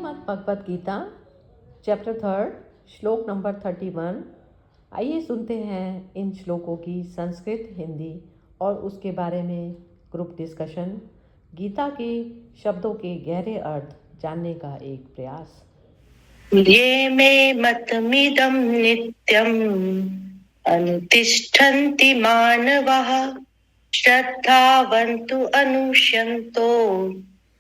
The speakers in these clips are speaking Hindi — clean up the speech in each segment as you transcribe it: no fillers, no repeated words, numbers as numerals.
श्रीमद् भगवद गीता चैप्टर 3 श्लोक नंबर 31। आइए सुनते हैं इन श्लोकों की संस्कृत, हिंदी और उसके बारे में ग्रुप डिस्कशन। गीता के शब्दों के गहरे अर्थ जानने का एक प्रयास। ये मे मतमिदं नित्यम् अनुतिष्ठन्ति मानवाः श्रद्धावन्तु अनुष्यन्तो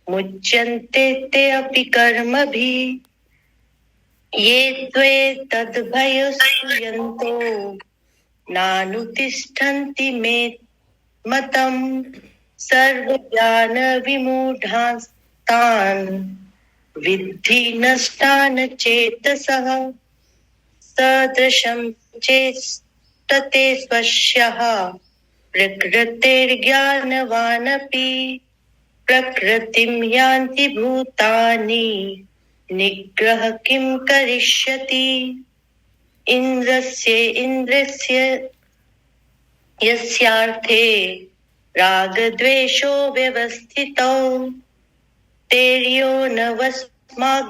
मुच्यन्ते ते अपि कर्मभिः ये त्वे तद्भयसूयन्तो नानुतिष्ठन्ति मे मतम् सर्वज्ञानविमूढांस्तान् विद्धि नष्टान् चेतसः सदृशं चेष्टते स्वस्यः प्रकृतिर्ज्ञानवानपि प्रकृतिं यान्ति भूतानि निग्रह किं करिष्यति इन्द्रस्य यस्यार्थे रागद्वेषो व्यवस्थितौ तेर्यो नवस्मागच्छेतौ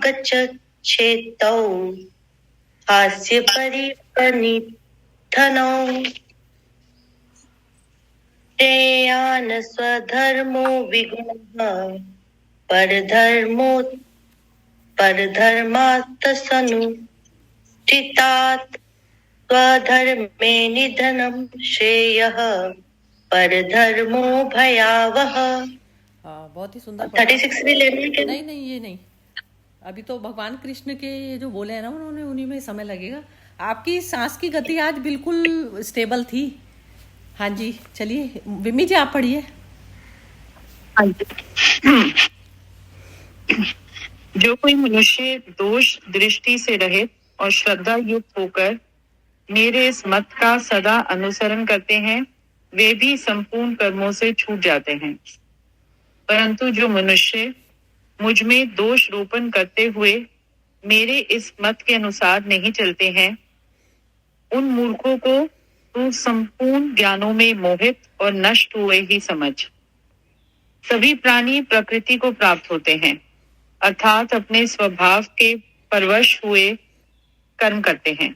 हास्य परिपनिधनौ श्रेयान् स्वधर्मो विगुणः परधर्मात्तसनुष्ठितात् स्वधर्मे निधनं श्रेयः परधर्मो भयावह। बहुत ही सुंदर। 36 भी लेना है क्या? नहीं, ये नहीं। अभी तो भगवान कृष्ण के ये जो बोले हैं ना, उन्होंने उन्हीं में समय लगेगा। आपकी सांस की गति आज बिल्कुल स्टेबल थी। हाँ जी, चलिए विमी जी आप पढ़िए। जो कोई मनुष्य दोष दृष्टि से रहित और श्रद्धा युक्त होकर मेरे इस मत का सदा अनुसरण करते हैं, वे भी संपूर्ण कर्मों से छूट जाते हैं। परंतु जो मनुष्य मुझ में दोष रोपण करते हुए मेरे इस मत के अनुसार नहीं चलते हैं, उन मूर्खों को तू संपूर्ण ज्ञानों में मोहित और नष्ट हुए ही समझ। सभी प्राणी प्रकृति को प्राप्त होते हैं, अर्थात अपने स्वभाव के परवश हुए कर्म करते हैं।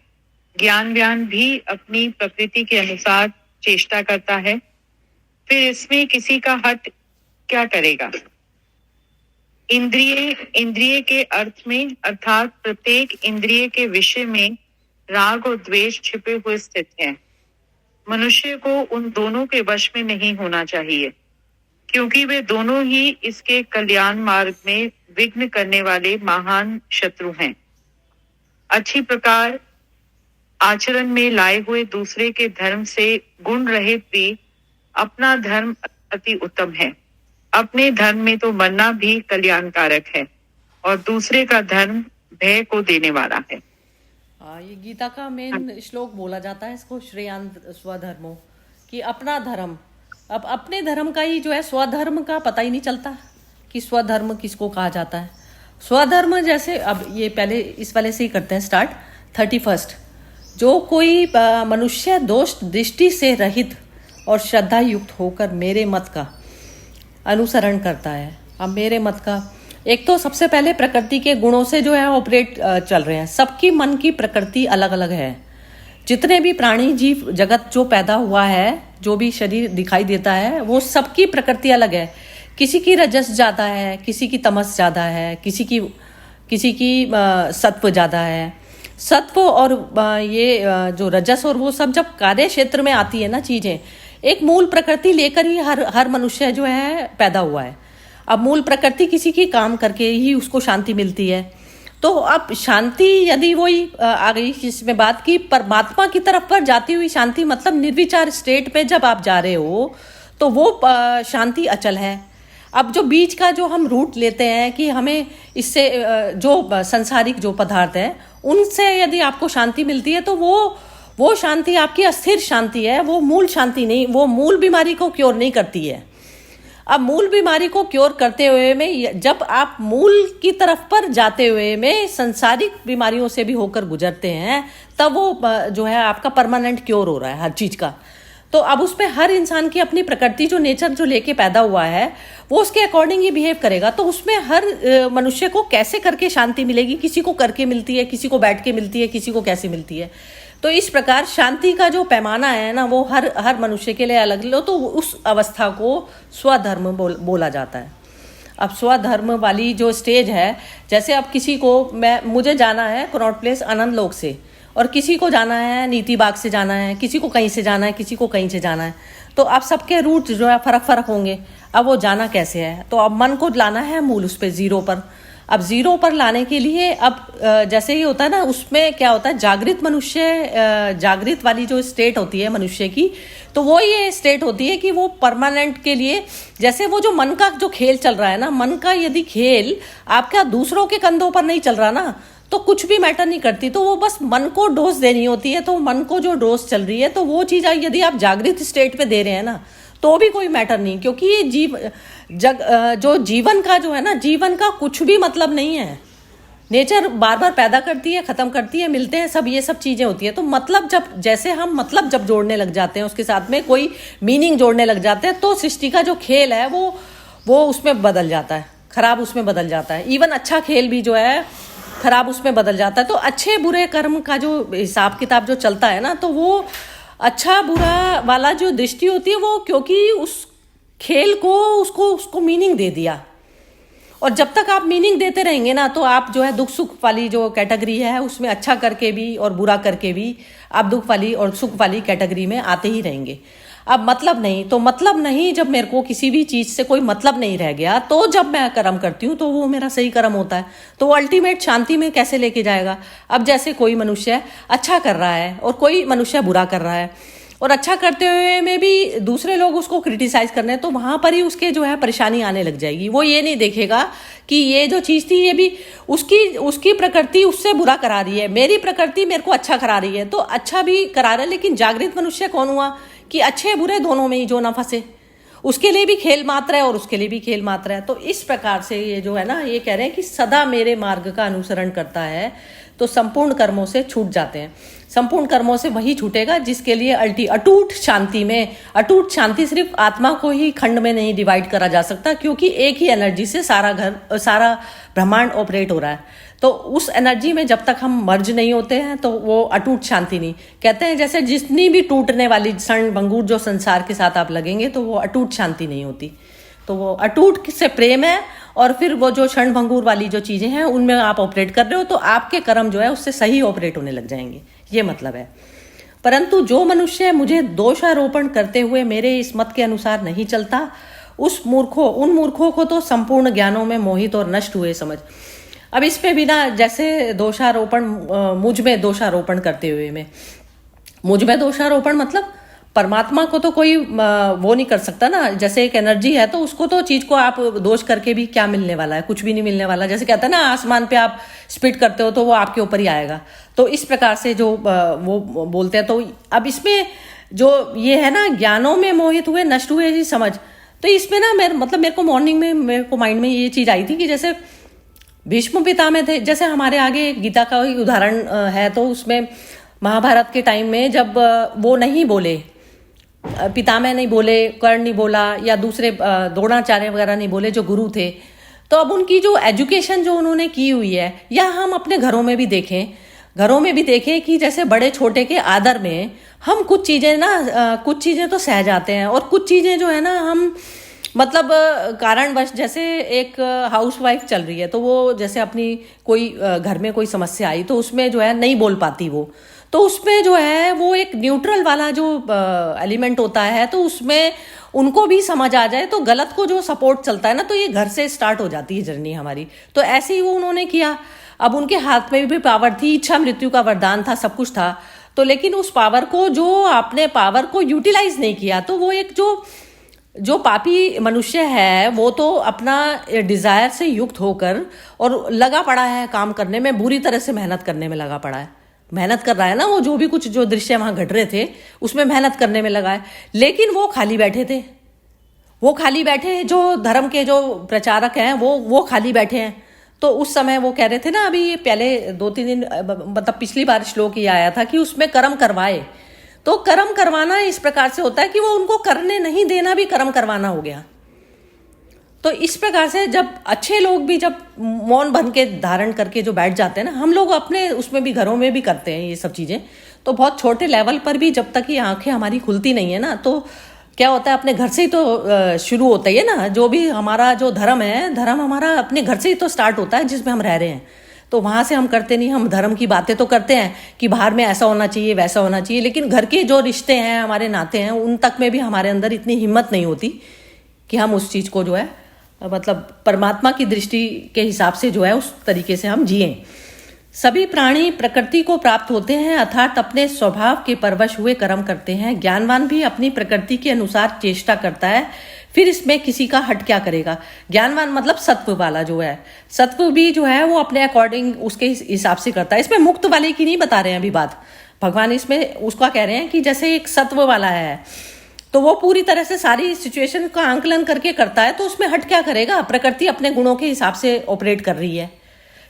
ज्ञान भी अपनी प्रकृति के अनुसार चेष्टा करता है, फिर इसमें किसी का हट क्या करेगा। इंद्रिय के अर्थ में अर्थात प्रत्येक इंद्रिय के विषय में राग और द्वेष छिपे हुए स्थित है। मनुष्य को उन दोनों के वश में नहीं होना चाहिए, क्योंकि वे दोनों ही इसके कल्याण मार्ग में विघ्न करने वाले महान शत्रु हैं। अच्छी प्रकार आचरण में लाए हुए दूसरे के धर्म से गुण रहित भी अपना धर्म अति उत्तम है। अपने धर्म में तो मरना भी कल्याणकारक है और दूसरे का धर्म भय को देने वाला है। ये गीता का मेन श्लोक बोला जाता है इसको, श्रेयान् स्वधर्मो, कि अपना धर्म। अब अपने धर्म का ही जो है, स्वधर्म का पता ही नहीं चलता कि स्वधर्म किसको कहा जाता है। स्वधर्म जैसे, अब ये पहले इस वाले से ही करते हैं स्टार्ट। 31, जो कोई मनुष्य दोष दृष्टि से रहित और श्रद्धा युक्त होकर मेरे मत का अनुसरण करता है। अब मेरे मत का, एक तो सबसे पहले प्रकृति के गुणों से जो है ऑपरेट चल रहे हैं। सबकी मन की प्रकृति अलग अलग है। जितने भी प्राणी जीव जगत जो पैदा हुआ है, जो भी शरीर दिखाई देता है, वो सबकी प्रकृति अलग है। किसी की रजस ज़्यादा है, किसी की तमस ज़्यादा है, किसी की सत्व ज़्यादा है। सत्व और ये जो रजस और वो सब जब कार्य क्षेत्र में आती है ना चीज़ें, एक मूल प्रकृति लेकर ही हर मनुष्य जो है पैदा हुआ है। अब मूल प्रकृति किसी की काम करके ही उसको शांति मिलती है। तो अब शांति यदि वही आ गई जिसमें बात की परमात्मा की तरफ पर जाती हुई शांति, मतलब निर्विचार स्टेट पे जब आप जा रहे हो तो वो शांति अचल है। अब जो बीच का जो हम रूट लेते हैं कि हमें इससे जो संसारिक जो पदार्थ है उनसे यदि आपको शांति मिलती है, तो वो शांति आपकी अस्थिर शांति है, वो मूल शांति नहीं, वो मूल बीमारी को क्योर नहीं करती है। अब मूल बीमारी को क्योर करते हुए में, जब आप मूल की तरफ पर जाते हुए में संसारिक बीमारियों से भी होकर गुजरते हैं, तब वो जो है आपका परमानेंट क्योर हो रहा है हर चीज का। तो अब उसमें हर इंसान की अपनी प्रकृति जो नेचर जो लेके पैदा हुआ है वो उसके अकॉर्डिंग ही बिहेव करेगा। तो उसमें हर मनुष्य को कैसे करके शांति मिलेगी, किसी को करके मिलती है, किसी को बैठ के मिलती है, किसी को कैसे मिलती है। तो इस प्रकार शांति का जो पैमाना है ना वो हर मनुष्य के लिए अलग लो, तो उस अवस्था को स्वधर्म बोला जाता है। अब स्वधर्म वाली जो स्टेज है, जैसे अब किसी को मुझे जाना है कनॉट प्लेस आनंद लोक से, और किसी को जाना है नीति बाग से जाना है, किसी को कहीं से जाना है, किसी को कहीं से जाना है, तो अब सबके रूट जो है फर्क होंगे। अब वो जाना कैसे है, तो अब मन को लाना है मूल उस पर जीरो पर। अब जीरो पर लाने के लिए अब जैसे ही होता है ना, उसमें क्या होता है, जागृत मनुष्य, जागृत वाली जो स्टेट होती है मनुष्य की, तो वो ये स्टेट होती है कि वो परमानेंट के लिए, जैसे वो जो मन का जो खेल चल रहा है ना, मन का यदि खेल आपका दूसरों के कंधों पर नहीं चल रहा ना, तो कुछ भी मैटर नहीं करती। तो वो बस मन को डोज देनी होती है। तो मन को जो डोज चल रही है, तो वो चीज़ यदि आप जागृत स्टेट पे दे रहे हैं ना, तो भी कोई मैटर नहीं, क्योंकि ये जो जीवन का जो है ना, जीवन का कुछ भी मतलब नहीं है। नेचर बार बार पैदा करती है, खत्म करती है, मिलते हैं, सब ये सब चीजें होती है। तो मतलब जैसे हम मतलब जब जोड़ने लग जाते हैं, उसके साथ में कोई मीनिंग जोड़ने लग जाते हैं, तो सृष्टि का जो खेल है वो उसमें बदल जाता है, खराब उसमें बदल जाता है। इवन अच्छा खेल भी जो है खराब उसमें बदल जाता है। तो अच्छे बुरे कर्म का जो हिसाब किताब जो चलता है ना, तो वो अच्छा बुरा वाला जो दृष्टि होती है, वो क्योंकि उस खेल को उसको मीनिंग दे दिया। और जब तक आप मीनिंग देते रहेंगे ना, तो आप जो है दुख सुख वाली जो कैटेगरी है उसमें अच्छा करके भी और बुरा करके भी आप दुख वाली और सुख वाली कैटेगरी में आते ही रहेंगे। अब मतलब नहीं, तो मतलब नहीं, जब मेरे को किसी भी चीज से कोई मतलब नहीं रह गया, तो जब मैं कर्म करती हूँ तो वो मेरा सही कर्म होता है। तो वो अल्टीमेट शांति में कैसे लेके जाएगा। अब जैसे कोई मनुष्य अच्छा कर रहा है और कोई मनुष्य बुरा कर रहा है, और अच्छा करते हुए में भी दूसरे लोग उसको क्रिटिसाइज कर रहे हैं, तो वहां पर ही उसके जो है परेशानी आने लग जाएगी। वो ये नहीं देखेगा कि ये जो चीज थी ये भी उसकी प्रकृति उससे बुरा करा रही है, मेरी प्रकृति मेरे को अच्छा करा रही है, तो अच्छा भी करा रहा है। लेकिन जागृत मनुष्य कौन हुआ कि अच्छे बुरे दोनों में ही जो ना फंसे, उसके लिए भी खेल मात्र है और उसके लिए भी खेल मात्र है। तो इस प्रकार से ये जो है ना, ये कह रहे हैं कि सदा मेरे मार्ग का अनुसरण करता है तो संपूर्ण कर्मों से छूट जाते हैं। संपूर्ण कर्मों से वही छूटेगा जिसके लिए अटूट शांति में, अटूट शांति सिर्फ आत्मा को ही खंड में नहीं डिवाइड करा जा सकता, क्योंकि एक ही एनर्जी से सारा ब्रह्मांड ऑपरेट हो रहा है। तो उस एनर्जी में जब तक हम मर्ज नहीं होते हैं, तो वो अटूट शांति नहीं। कहते हैं जैसे जितनी भी टूटने वाली क्षण भंगुर जो संसार के साथ आप लगेंगे, तो वो अटूट शांति नहीं होती। तो वो अटूट से प्रेम है, और फिर वो जो क्षण भंगुर वाली जो चीजें हैं उनमें आप ऑपरेट कर रहे हो, तो आपके कर्म जो है उससे सही ऑपरेट होने लग जाएंगे, ये मतलब है। परंतु जो मनुष्य मुझे दोषारोपण करते हुए मेरे इस मत के अनुसार नहीं चलता, उन मूर्खों को तो संपूर्ण ज्ञानों में मोहित और नष्ट हुए समझ। अब इस पे भी ना, जैसे दोषारोपण, मुझ में दोषारोपण करते हुए मुझ में दोषारोपण मतलब परमात्मा को तो कोई वो नहीं कर सकता ना। जैसे एक एनर्जी है, तो उसको तो चीज को आप दोष करके भी क्या मिलने वाला है, कुछ भी नहीं मिलने वाला। जैसे कहता है ना, आसमान पे आप स्पिट करते हो तो वो आपके ऊपर ही आएगा। तो इस प्रकार से जो वो बोलते हैं। तो अब इसमें जो ये है ना, ज्ञानों में मोहित हुए नष्ट हुए जी समझ। तो इसमें ना मेरे को मॉर्निंग में मेरे को माइंड में ये चीज आई थी कि जैसे भीष्म पितामह थे, जैसे हमारे आगे गीता का ही उदाहरण है, तो उसमें महाभारत के टाइम में जब वो नहीं बोले, पितामह नहीं बोले, कर्ण नहीं बोला, या दूसरे द्रोणाचार्य वगैरह नहीं बोले जो गुरु थे, तो अब उनकी जो एजुकेशन जो उन्होंने की हुई है, या हम अपने घरों में भी देखें कि जैसे बड़े छोटे के आदर में हम कुछ चीजें ना, कुछ चीजें तो सह जाते हैं, और कुछ चीजें जो है ना हम मतलब कारणवश, जैसे एक हाउसवाइफ चल रही है, तो वो जैसे अपनी कोई घर में कोई समस्या आई, तो उसमें जो है नहीं बोल पाती वो, तो उसमें जो है वो एक न्यूट्रल वाला जो एलिमेंट होता है, तो उसमें उनको भी समझ आ जाए, तो गलत को जो सपोर्ट चलता है ना, तो ये घर से स्टार्ट हो जाती है जर्नी हमारी। तो ऐसे ही वो उन्होंने किया। अब उनके हाथ में भी पावर थी, इच्छा मृत्यु का वरदान था, सब कुछ था, तो लेकिन उस पावर को जो आपने पावर को यूटिलाइज नहीं किया, तो वो एक जो पापी मनुष्य है, वो तो अपना डिजायर से युक्त होकर और लगा पड़ा है काम करने में, बुरी तरह से मेहनत करने में लगा पड़ा है, मेहनत कर रहा है ना, वो जो भी कुछ जो दृश्य वहां घट रहे थे उसमें मेहनत करने में लगा है। लेकिन वो खाली बैठे थे, जो धर्म के जो प्रचारक हैं वो खाली बैठे हैं। तो उस समय वो कह रहे थे ना, अभी पहले 2-3 दिन मतलब पिछली बार श्लोक ये आया था कि उसमें कर्म करवाए, तो कर्म करवाना इस प्रकार से होता है कि वो उनको करने नहीं देना भी कर्म करवाना हो गया। तो इस प्रकार से जब अच्छे लोग भी जब मौन बन के धारण करके जो बैठ जाते हैं ना, हम लोग अपने उसमें भी घरों में भी करते हैं ये सब चीज़ें, तो बहुत छोटे लेवल पर भी जब तक ये आंखें हमारी खुलती नहीं है ना, तो क्या होता है अपने घर से ही तो शुरू होता ही है ना। जो भी हमारा जो धर्म है, धर्म हमारा अपने घर से ही तो स्टार्ट होता है जिसमें हम रह रहे हैं। तो वहाँ से हम करते नहीं, हम धर्म की बातें तो करते हैं कि बाहर में ऐसा होना चाहिए वैसा होना चाहिए, लेकिन घर के जो रिश्ते हैं, हमारे नाते हैं, उन तक में भी हमारे अंदर इतनी हिम्मत नहीं होती कि हम उस चीज़ को जो है मतलब परमात्मा की दृष्टि के हिसाब से जो है उस तरीके से हम जिए। सभी प्राणी प्रकृति को प्राप्त होते हैं, अर्थात अपने स्वभाव के परवश हुए कर्म करते हैं। ज्ञानवान भी अपनी प्रकृति के अनुसार चेष्टा करता है, फिर इसमें किसी का हट क्या करेगा। ज्ञानवान मतलब सत्व वाला जो है, सत्व भी जो है वो अपने अकॉर्डिंग उसके हिसाब से करता है। इसमें मुक्त वाले की नहीं बता रहे हैं अभी बात, भगवान इसमें उसका कह रहे हैं कि जैसे एक सत्व वाला है तो वो पूरी तरह से सारी सिचुएशन का आंकलन करके करता है, तो उसमें हट क्या करेगा। प्रकृति अपने गुणों के हिसाब से ऑपरेट कर रही है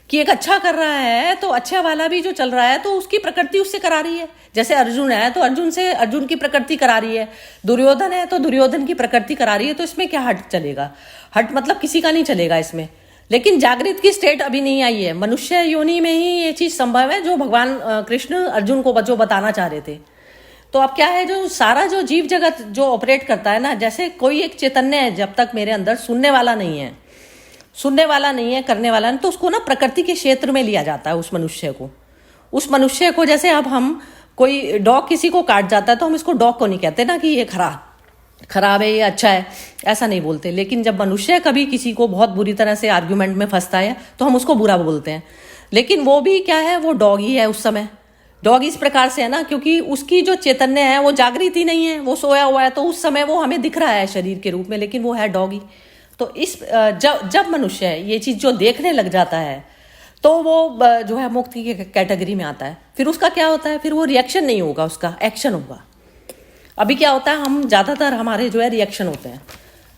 कि एक अच्छा कर रहा है तो अच्छा वाला भी जो चल रहा है तो उसकी प्रकृति उससे करा रही है। जैसे अर्जुन है तो अर्जुन से अर्जुन की प्रकृति करा रही है, दुर्योधन है तो दुर्योधन की प्रकृति करा रही है। तो इसमें क्या हट चलेगा, हट मतलब किसी का नहीं चलेगा इसमें। लेकिन जागृत की स्टेट अभी नहीं आई है, मनुष्य योनि में ही ये चीज संभव है जो भगवान कृष्ण अर्जुन को जो बताना चाह रहे थे। तो अब क्या है, जो सारा जो जीव जगत जो ऑपरेट करता है ना, जैसे कोई एक चैतन्य है, जब तक मेरे अंदर सुनने वाला नहीं है, सुनने वाला नहीं है, करने वाला नहीं, तो उसको ना प्रकृति के क्षेत्र में लिया जाता है। उस मनुष्य को जैसे अब हम कोई डॉग किसी को काट जाता है तो हम इसको डॉग को नहीं कहते ना कि ये खराब है, ये अच्छा है, ऐसा नहीं बोलते। लेकिन जब मनुष्य कभी किसी को बहुत बुरी तरह से आर्ग्यूमेंट में फंसता है तो हम उसको बुरा बोलते हैं। लेकिन वो भी क्या है, वो डॉग ही है उस समय। डॉग इस प्रकार से है ना, क्योंकि उसकी जो चैतन्य है वो जागृत ही नहीं है, वो सोया हुआ है, तो उस समय वो हमें दिख रहा है शरीर के रूप में, लेकिन वो है डॉग ही। तो इस जब मनुष्य ये चीज जो देखने लग जाता है तो वो जो है मुक्त की कैटेगरी में आता है। फिर उसका क्या होता है, फिर वो रिएक्शन नहीं होगा, उसका एक्शन होगा। अभी क्या होता है, हम ज्यादातर हमारे जो है रिएक्शन होते हैं।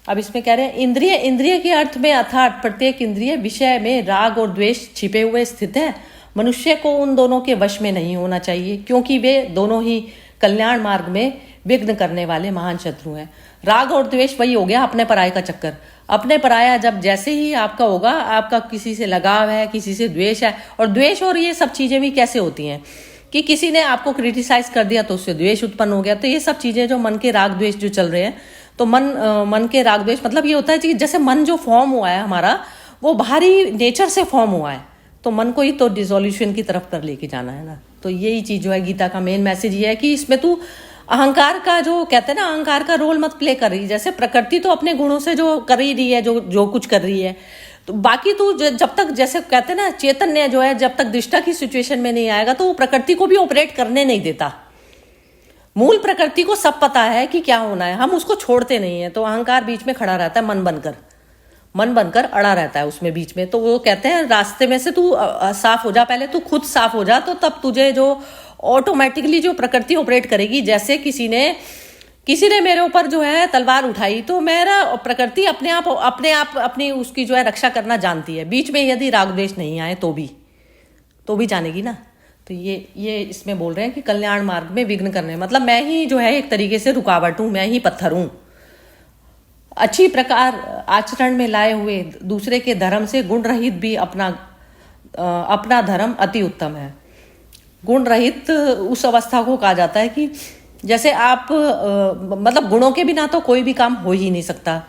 अब इसमें कह रहे हैं इंद्रिय के अर्थ में अर्थात प्रत्येक इंद्रिय विषय में राग और द्वेष छिपे हुए स्थित है। मनुष्य को उन दोनों के वश में नहीं होना चाहिए, क्योंकि वे दोनों ही कल्याण मार्ग में विघ्न करने वाले महान शत्रु हैं। राग और द्वेष वही हो गया अपने पराये का चक्कर। अपने पराया जब जैसे ही आपका होगा, आपका किसी से लगाव है, किसी से द्वेष है, और द्वेष और ये सब चीजें भी कैसे होती हैं कि किसी ने आपको क्रिटिसाइज कर दिया तो उससे द्वेष उत्पन्न हो गया। तो ये सब चीजें जो मन के राग द्वेष जो चल रहे हैं, तो मन के राग द्वेष मतलब ये होता है कि जैसे मन जो फॉर्म हुआ है हमारा, वो बाहरी नेचर से फॉर्म हुआ है, तो मन को ही तो डिसोल्यूशन की तरफ कर लेके जाना है ना। तो यही चीज जो है गीता का मेन मैसेज ये है कि इसमें तू अहंकार का जो कहते हैं ना, अहंकार का रोल मत प्ले कर रही। जैसे प्रकृति तो अपने गुणों से जो कर ही रही है, जो कुछ कर रही है, तो बाकी तू जब तक जैसे कहते हैं ना चैतन्य जो है जब तक दृष्टा की सिचुएशन में नहीं आएगा तो वो प्रकृति को भी ऑपरेट करने नहीं देता। मूल प्रकृति को सब पता है कि क्या होना है, हम उसको छोड़ते नहीं है। तो अहंकार बीच में खड़ा रहता है, मन बनकर अड़ा रहता है उसमें बीच में। तो वो कहते हैं रास्ते में से तू साफ हो जा, पहले तू खुद साफ हो जा, तो तब तुझे जो ऑटोमेटिकली जो प्रकृति ऑपरेट करेगी। जैसे किसी ने मेरे ऊपर जो है तलवार उठाई, तो मेरा प्रकृति अपने आप अपनी उसकी जो है रक्षा करना जानती है। बीच में यदि राग द्वेष नहीं आए तो भी जानेगी ना। तो ये इसमें बोल रहे हैं कि कल्याण मार्ग में विघ्न करने, मतलब मैं ही जो है एक तरीके से रुकावट हूं, मैं ही पत्थर हूं। अच्छी प्रकार आचरण में लाए हुए दूसरे के धर्म से गुण रहित भी अपना धर्म अति उत्तम है। गुण रहित उस अवस्था को कहा जाता है कि जैसे आप मतलब गुणों के बिना तो कोई भी काम हो ही नहीं सकता।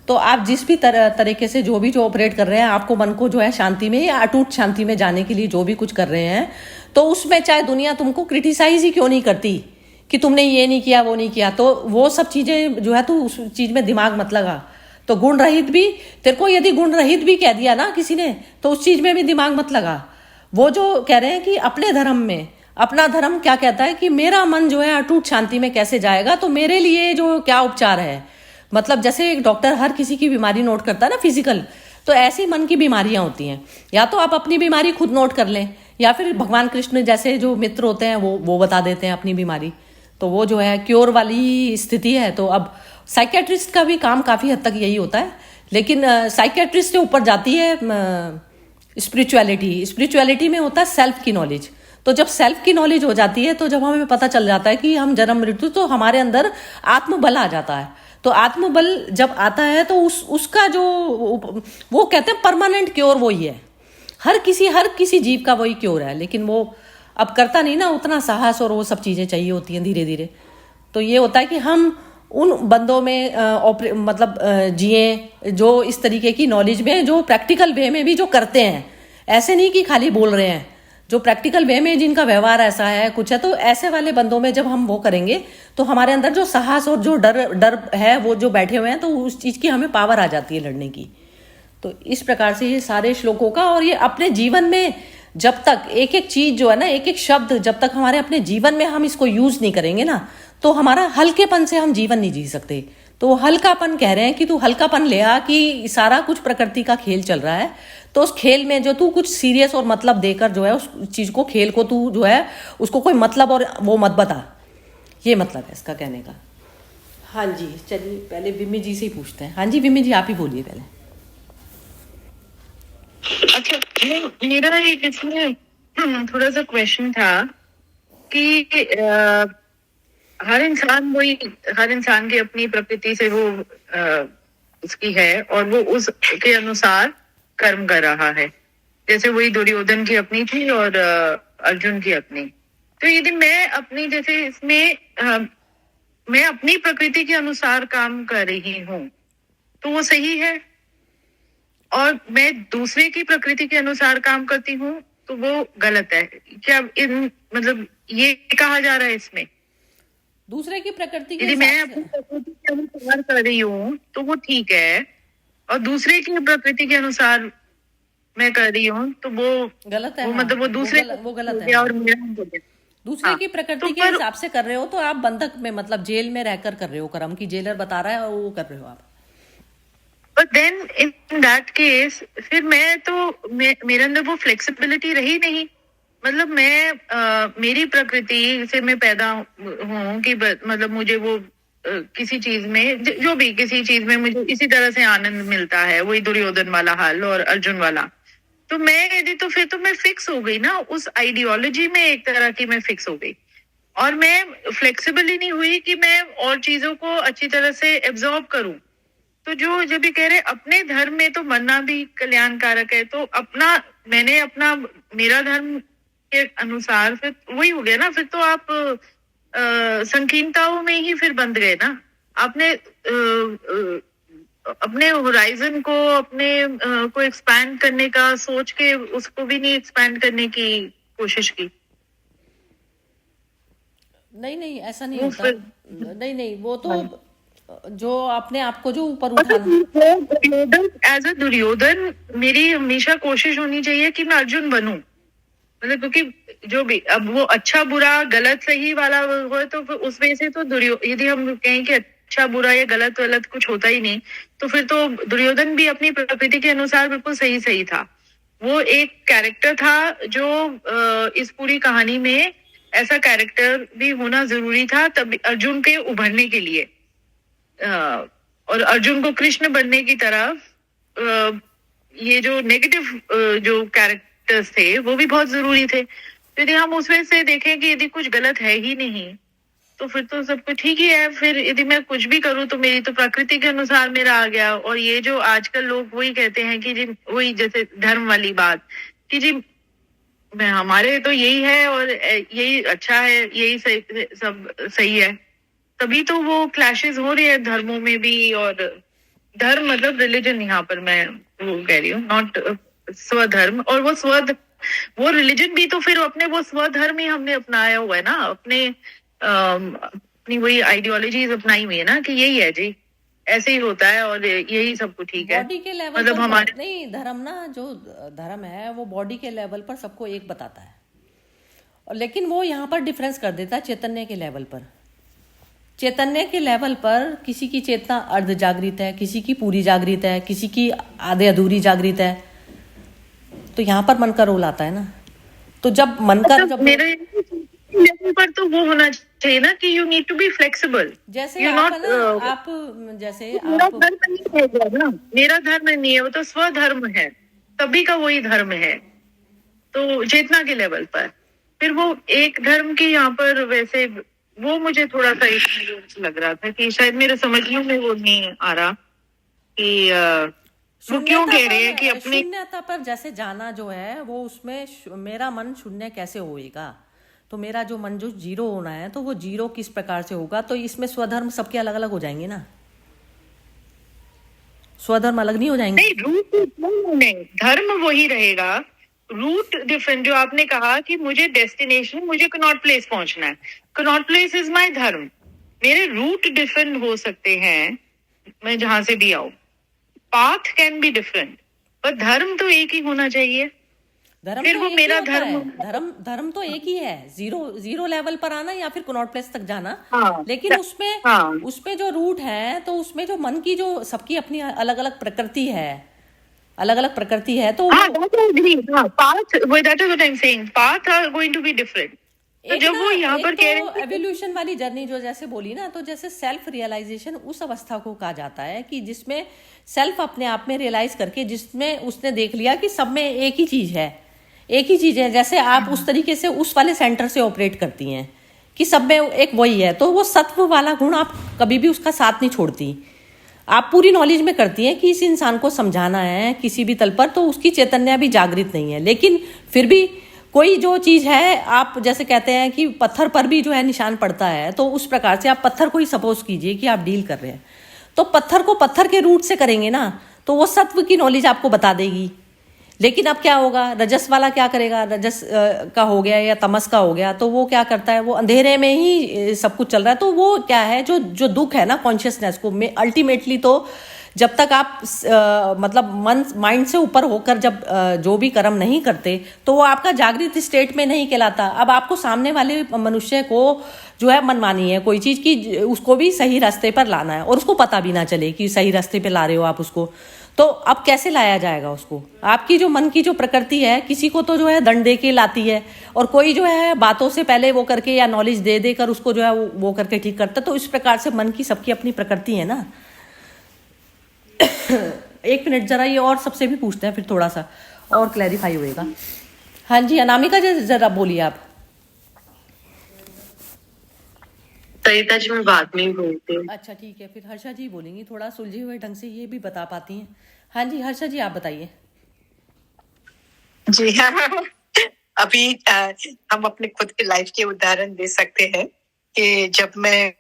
तो आप जिस भी तरीके से जो ऑपरेट कर रहे हैं, आपको मन को जो है शांति में या अटूट शांति में जाने के लिए जो भी कुछ कर रहे हैं, तो उसमें चाहे दुनिया तुमको क्रिटिसाइज ही क्यों नहीं करती कि तुमने ये नहीं किया वो नहीं किया, तो वो सब चीजें जो है तू उस चीज में दिमाग मत लगा। तो गुण रहित भी तेरे को यदि गुण रहित भी कह दिया ना किसी ने, तो उस चीज में भी दिमाग मत लगा। वो जो कह रहे हैं कि अपने धर्म में, अपना धर्म क्या कहता है कि मेरा मन जो है अटूट शांति में कैसे जाएगा, तो मेरे लिए जो क्या उपचार है। मतलब जैसे एक डॉक्टर हर किसी की बीमारी नोट करता है ना फिजिकल, तो ऐसी मन की बीमारियां होती हैं। या तो आप अपनी बीमारी खुद नोट कर लें, या फिर भगवान कृष्ण जैसे जो मित्र होते हैं वो बता देते हैं अपनी बीमारी। तो वो जो है क्योर वाली स्थिति है। तो अब साइकेट्रिस्ट का भी काम काफी हद तक यही होता है, लेकिन साइकेट्रिस्ट से ऊपर जाती है स्पिरिचुअलिटी में होता है सेल्फ की नॉलेज। तो जब सेल्फ की नॉलेज हो जाती है तो जब हमें पता चल जाता है कि हम जन्म मृत्यु, तो हमारे अंदर आत्मबल आ जाता है। तो आत्मबल जब आता है तो उसका जो वो कहते हैं परमानेंट क्योर वही है, हर किसी जीव का वही क्योर है। लेकिन वो अब करता नहीं ना, उतना साहस और वो सब चीजें चाहिए होती हैं धीरे धीरे। तो ये होता है कि हम उन बंदों में मतलब जिए जो इस तरीके की नॉलेज में, जो प्रैक्टिकल वे में भी जो करते हैं, ऐसे नहीं कि खाली बोल रहे हैं, जो प्रैक्टिकल वे में जिनका व्यवहार ऐसा है कुछ है। तो ऐसे वाले बंदों में जब हम वो करेंगे तो हमारे अंदर जो साहस और जो डर है वो जो बैठे हुए हैं, तो उस चीज की हमें पावर आ जाती है लड़ने की। तो इस प्रकार से ये सारे श्लोकों का, और ये अपने जीवन में जब तक एक एक चीज जो है ना, एक एक शब्द जब तक हमारे अपने जीवन में हम इसको यूज नहीं करेंगे ना, तो हमारा हल्केपन से हम जीवन नहीं जी सकते। तो वो हल्कापन कह रहे हैं कि तू हल्कापन ले आ, कि सारा कुछ प्रकृति का खेल चल रहा है, तो उस खेल में जो तू कुछ सीरियस और मतलब देकर जो है उस चीज को, खेल को तू जो है उसको कोई मतलब और वो मत बता। ये मतलब है इसका कहने का। हाँ जी, चलिए पहले विमी जी से ही पूछते हैं। हाँ जी विमी जी, आप ही बोलिए पहले। अच्छा, मेरा एक इसमें थोड़ा सा क्वेश्चन था कि हर इंसान की अपनी प्रकृति से वो उसकी है, और वो उसके अनुसार कर्म कर रहा है। जैसे वही दुर्योधन की अपनी थी और अर्जुन की अपनी। तो यदि मैं अपनी, जैसे इसमें मैं अपनी प्रकृति के अनुसार काम कर रही हूँ तो वो सही है, और मैं दूसरे की प्रकृति के अनुसार काम करती हूँ तो वो गलत है क्या? मतलब ये कहा जा रहा है इसमें, दूसरे की प्रकृति के यदि मैं अपनी प्रकृति के अनुसार कर रही हूँ तो वो ठीक है, और दूसरे की प्रकृति के अनुसार मैं कर रही हूँ तो वो गलत है। वो मतलब वो दूसरे वो गलत है। और मेरा हो गया। दूसरे की प्रकृति के हिसाब से कर रहे हो तो आप बंधक में, मतलब जेल में रहकर कर रहे हो कर्म, की जेलर बता रहा है और वो कर रहे हो आप। But then in that case फिर मेरे अंदर वो फ्लेक्सिबिलिटी रही नहीं। मतलब मेरी प्रकृति से मैं पैदा हूँ कि मतलब मुझे वो किसी चीज में, जो भी किसी चीज में मुझे इसी तरह से आनंद मिलता है, वही दुर्योधन वाला हाल और अर्जुन वाला। तो मैं यदि तो फिर तो मैं फिक्स हो गई ना उस आइडियोलॉजी में, एक तरह की मैं फिक्स हो गई, और मैं फ्लेक्सिबल ही नहीं हुई कि मैं और चीजों को अच्छी तरह से एब्जॉर्ब करूं। तो जो जब भी कह रहे अपने धर्म में तो मरना भी कल्याणकारक है, तो मैंने मेरा धर्म के अनुसार फिर वही हो गया ना। फिर तो आप संकीर्णताओं में ही फिर बंध गए ना। आपने अपने होराइजन को को एक्सपैंड करने का सोच के उसको भी नहीं एक्सपैंड करने की कोशिश की। नहीं ऐसा नहीं होता। नहीं वो तो जो अपने आप को जो ऊपर उठाना। एज अ दुर्योधन मेरी हमेशा कोशिश होनी चाहिए कि मैं अर्जुन बनूं। मतलब क्योंकि जो भी अब वो अच्छा बुरा गलत सही वाला हो तो उसमें से तो यदि हम कहें कि अच्छा बुरा या गलत गलत कुछ होता ही नहीं, तो फिर तो दुर्योधन भी अपनी प्रकृति के अनुसार बिल्कुल सही था। वो एक कैरेक्टर था जो इस पूरी कहानी में ऐसा कैरेक्टर भी होना जरूरी था तब अर्जुन के उभरने के लिए, और अर्जुन को कृष्ण बनने की तरफ ये जो नेगेटिव जो कैरेक्टर्स थे वो भी बहुत जरूरी थे। यदि हम उसमें से देखें कि यदि कुछ गलत है ही नहीं तो फिर तो सब कुछ ठीक ही है। फिर यदि मैं कुछ भी करूं तो मेरी तो प्रकृति के अनुसार मेरा आ गया। और ये जो आजकल लोग वही कहते हैं कि जी वही जैसे धर्म वाली बात कि जी हमारे तो यही है और यही अच्छा है, यही सही, सब सही है। तभी तो वो क्लैशेस हो रही है धर्मों में भी। और धर्म मतलब रिलीजन, यहाँ पर मैं वो कह रही हूँ, नॉट स्वधर्म। और वो रिलीजन भी तो फिर अपने वो स्वधर्म ही हमने अपनाया हुआ है ना, अपनी वही आइडियोलॉजीज अपनाई हुई है ना कि यही है जी, ऐसे ही होता है और यही सबको ठीक है। बॉडी के लेवल मतलब पर हमारे नहीं, धर्म ना जो धर्म है वो बॉडी के लेवल पर सबको एक बताता है, और लेकिन वो यहाँ पर डिफरेंस कर देता है चैतन्य के लेवल पर। चैतन्य के लेवल पर किसी की चेतना अर्ध जागृत है, किसी की पूरी जागृत है, किसी की आधे अधूरी जागृत है। तो यहाँ पर मन का रोल आता है ना। तो जब मन का जब मेरे लेवल पर तो वो होना चाहिए ना कि you need to be flexible. जैसे आप जैसे मेरा धर्म नहीं है ना, मेरा धर्म नहीं है, वो तो स्वधर्म है, सभी का वही धर्म है। तो चेतना के लेवल पर फिर वो एक धर्म के यहाँ पर वैसे वो मुझे थोड़ा सा इसमें लग रहा था कि शायद मेरे समझने में वो नहीं आ रहा कि वो क्यों कह रहे हैं कि अपने शून्यता पर जैसे जाना जो है वो उसमें मेरा मन शून्य कैसे होएगा, तो मेरा जो मन जो जीरो होना है तो वो जीरो किस प्रकार से होगा, तो इसमें स्वधर्म सबके अलग अलग हो जाएंगे ना, स्वधर्म अलग नहीं हो जाएंगे। नहीं, रूट नहीं, धर्म वही रहेगा, रूट डिफरेंट। जो आपने कहा कि मुझे डेस्टिनेशन, मुझे कनॉट प्लेस पहुंचना है, कनॉट प्लेस इज माय धर्म। मेरे रूट डिफरेंट हो सकते हैं, मैं जहां से भी आऊं, पाथ कैन बी डिफरेंट, पर धर्म तो एक ही होना चाहिए। धर्म फिर तो वो एक ही मेरा होता है, धर्म धर्म तो एक ही है, जीरो लेवल पर आना या फिर कनॉट प्लेस तक जाना। हाँ, लेकिन उसमें हाँ, उसमें जो रूट है तो उसमें जो मन की जो सबकी अपनी अलग अलग प्रकृति है, अलग अलग प्रकृति है, तो हाँ, that I agree, हाँ, path, well, that is what I'm saying, path are going to be different। तो एक जब ना वो यहाँ एक पर कह रहे तो हैं एवोल्यूशन वाली जर्नी जो जैसे बोली ना, तो जैसे सेल्फ रियलाइजेशन उस अवस्था को कहा जाता है कि जिसमें सेल्फ अपने आप में रियलाइज करके, जिसमें उसने देख लिया कि सब में एक ही चीज है, एक ही चीज है। जैसे आप उस तरीके से उस वाले सेंटर से ऑपरेट करती हैं कि सब में एक वही है, तो वो सत्व वाला गुण आप कभी भी उसका साथ नहीं छोड़ती। आप पूरी नॉलेज में करती हैं कि इस इंसान को समझाना है किसी भी तल पर, तो उसकी चैतन्य भी जागृत नहीं है, लेकिन फिर भी कोई जो चीज है, आप जैसे कहते हैं कि पत्थर पर भी जो है निशान पड़ता है, तो उस प्रकार से आप पत्थर को ही सपोज कीजिए कि आप डील कर रहे हैं, तो पत्थर को पत्थर के रूट से करेंगे ना, तो वो सत्व की नॉलेज आपको बता देगी। लेकिन अब क्या होगा, रजस वाला क्या करेगा, रजस का हो गया या तमस का हो गया, तो वो क्या करता है, वो अंधेरे में ही सब कुछ चल रहा है। तो वो क्या है, जो जो दुख है ना कॉन्शियसनेस को, अल्टीमेटली तो जब तक आप मतलब मन माइंड से ऊपर होकर जब जो भी कर्म नहीं करते, तो वो आपका जागृत स्टेट में नहीं कहलाता। अब आपको सामने वाले मनुष्य को जो है मनमानी है कोई चीज की, उसको भी सही रास्ते पर लाना है और उसको पता भी ना चले कि सही रास्ते पे ला रहे हो आप उसको, तो अब कैसे लाया जाएगा उसको। आपकी जो मन की जो प्रकृति है, किसी को तो जो है दंड दे के लाती है, और कोई जो है बातों से पहले वो करके या नॉलेज दे देकर उसको जो है वो करके ठीक करता है। तो इस प्रकार से मन की सबकी अपनी प्रकृति है ना। एक मिनट जरा ये और सबसे भी पूछते हैं, फिर थोड़ा सा और क्लैरिफाई होएगा। हाँ जी, अनामिका जी जरा बोलिए आप। सरिता जी मैं बाद में ही बोलती हूँ। अच्छा ठीक है, फिर हर्षा जी बोलेंगी, थोड़ा सुलझे हुए ढंग से ये भी बता पाती हैं। हाँ जी हर्षा जी आप बताइए। जी हाँ, अभी हम अपने खुद की लाइफ के उदाहरण दे सकते हैं कि जब मैं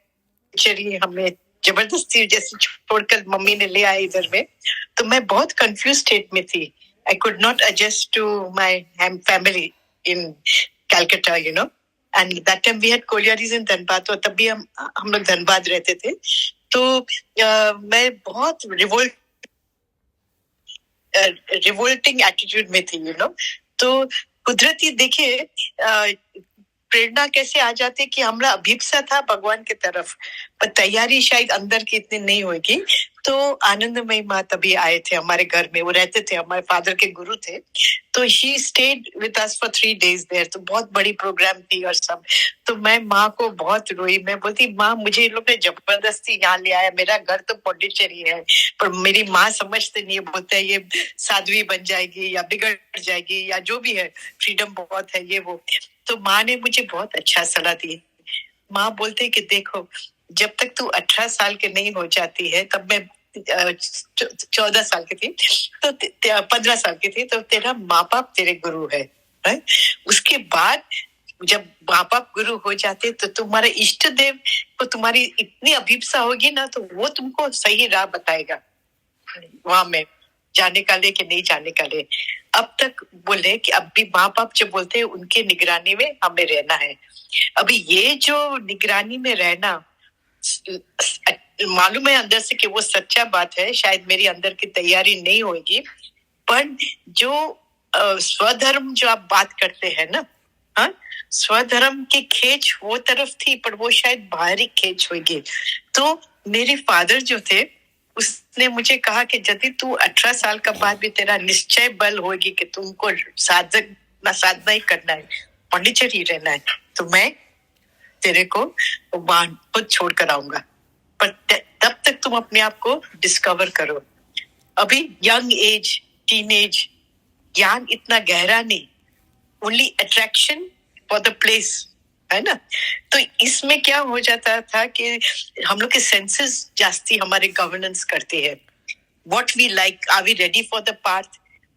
चलिए हमें जबरदस्ती जैसे छोड़कर मम्मी ने ले आए इधर में, तो मैं बहुत कंफ्यूज स्टेट में थी। I could not adjust to my family in Calcutta, you know, and that time we had collieries in Dhanbad, तो तब भी हम लोग धनबाद रहते थे। तो मैं बहुत रिवोल्टिंग एटीट्यूड में थी, यू नो। तो कुदरती देखिए प्रेरणा कैसे आ जाती कि हमारा अभिप्सा था भगवान की तरफ, पर तैयारी शायद अंदर की इतनी नहीं होगी। तो आनंदमयी माँ तभी आए थे हमारे घर में, वो रहते थे, हमारे फादर के गुरु थे। तो she stayed with us for 3 days there, तो बहुत बड़ी प्रोग्राम थी और सब। तो मैं माँ को बहुत रोई, मैं बोलती माँ मुझे लोग ने जबरदस्ती यहाँ ले आया, मेरा घर तो पौंडीचेरी है, पर मेरी माँ समझते नहीं, बोलते है ये साध्वी बन जाएगी या बिगड़ जाएगी या जो भी है, फ्रीडम बहुत है ये वो। तो माँ ने मुझे बहुत अच्छा सलाह दी। माँ बोलते कि देखो जब तक तू 18 साल के नहीं हो जाती है, तब मैं 14 साल की थी, तो 15 साल की थी, तो तेरा माँ बाप तेरे गुरु है। उसके बाद जब माँ बाप गुरु हो जाते तो तुम्हारे इष्ट देव को तुम्हारी इतनी अभिप्सा होगी ना, तो वो तुमको सही राह बताएगा वहां में जाने का ले कि नहीं जाने का ले। अब तक बोले कि अब भी माँ बाप जो बोलते हैं उनके निगरानी में हमें रहना है। अभी ये जो निगरानी में रहना, मालूम है अंदर से कि वो सच्चा बात है, शायद मेरी अंदर की तैयारी नहीं होगी, पर जो स्वधर्म जो आप बात करते हैं ना, हाँ, स्वधर्म की खेच वो तरफ थी, पर वो शायद बाहरी खेच होगी। तो मेरे फादर जो थे उसने मुझे कहा कि यदि तू 18 साल का बाद भी तेरा निश्चय बल होगी कि तुमको साधना ही करना है, पौंडीचेरी रहना है, तो मैं तेरे को वहां खुद छोड़ कर आऊंगा, पर तब तक तुम अपने आप को डिस्कवर करो। अभी यंग एज, टीनेज, ज्ञान इतना गहरा नहीं, only attraction for the place, है ना। तो इसमें क्या हो जाता था कि हम लोग के सेंसेस जास्ती हमारे गवर्नेंस करते हैं. What we like, are we ready for the path?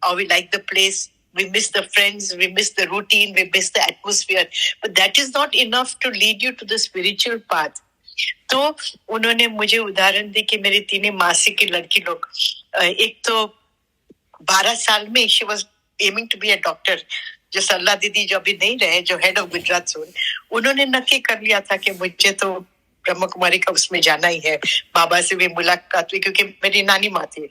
Are we like the place? We miss the friends, we miss the routine, we miss the atmosphere. But that is not enough to lead you to the spiritual path. तो उन्होंने मुझे उदाहरण दी कि मेरी तीनों मासी की लड़की लोग, एक तो 12 साल में she was aiming to be a doctor, जो सल्ला दीदी जो अभी नहीं रहे, जो हेड ऑफ गुजरात जोन, उन्होंने नक्की कर लिया था कि मुझे तो ब्रह्म कुमारी का उसमें जाना ही है. बाबा से भी मुलाकात हुई क्योंकि मेरी नानी माँ थी.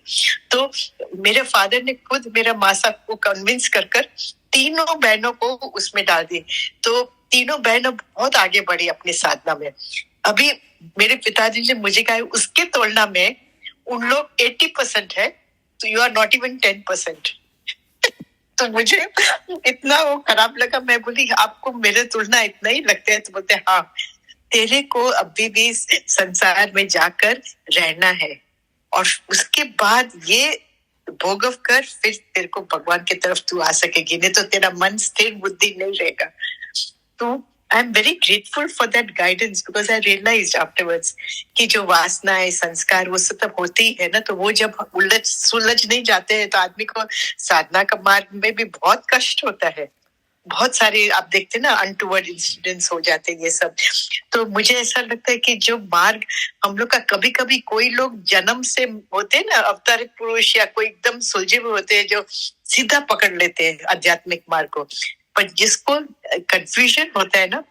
तो मेरे फादर ने खुद मेरा मासा को कन्विंस कर तीनों बहनों को उसमें डाल दी. तो तीनों बहनों बहुत आगे बढ़ी अपनी साधना में. अभी मेरे पिताजी ने मुझे कहा उसके तुलना में उन लोग 80% है, तो यू आर नॉट इवन 10%. तो मुझे इतना वो खराब लगा. मैं बोली आपको मेरे तुलना इतना ही लगता है? तो बोलते हाँ, तेरे को अभी भी संसार में जाकर रहना है और उसके बाद ये भोगव कर, फिर तेरे को भगवान की तरफ तू आ सकेगी, नहीं तो तेरा मन स्थिर बुद्धि नहीं रहेगा. तो I am very grateful for that guidance because I realised afterwards कि जो वासनाएं, संस्कार वो सब होती है ना, तो वो जब सुलझ नहीं जाते हैं तो आदमी को साधना का मार्ग में भी बहुत कष्ट होता है. बहुत सारे आप देखते हैं ना अनटूवर्ड इंसिडेंट्स हो जाते हैं ये सब. तो मुझे ऐसा लगता है कि जो मार्ग हम लोग का, कभी कभी कोई लोग जन्म से होते हैं ना अवतारित पुरुष, या कोई एकदम सुलझे हुए होते हैं जो सीधा पकड़ लेते हैं आध्यात्मिक मार्ग को, पर जिसको कंफ्यूजन होता है ना,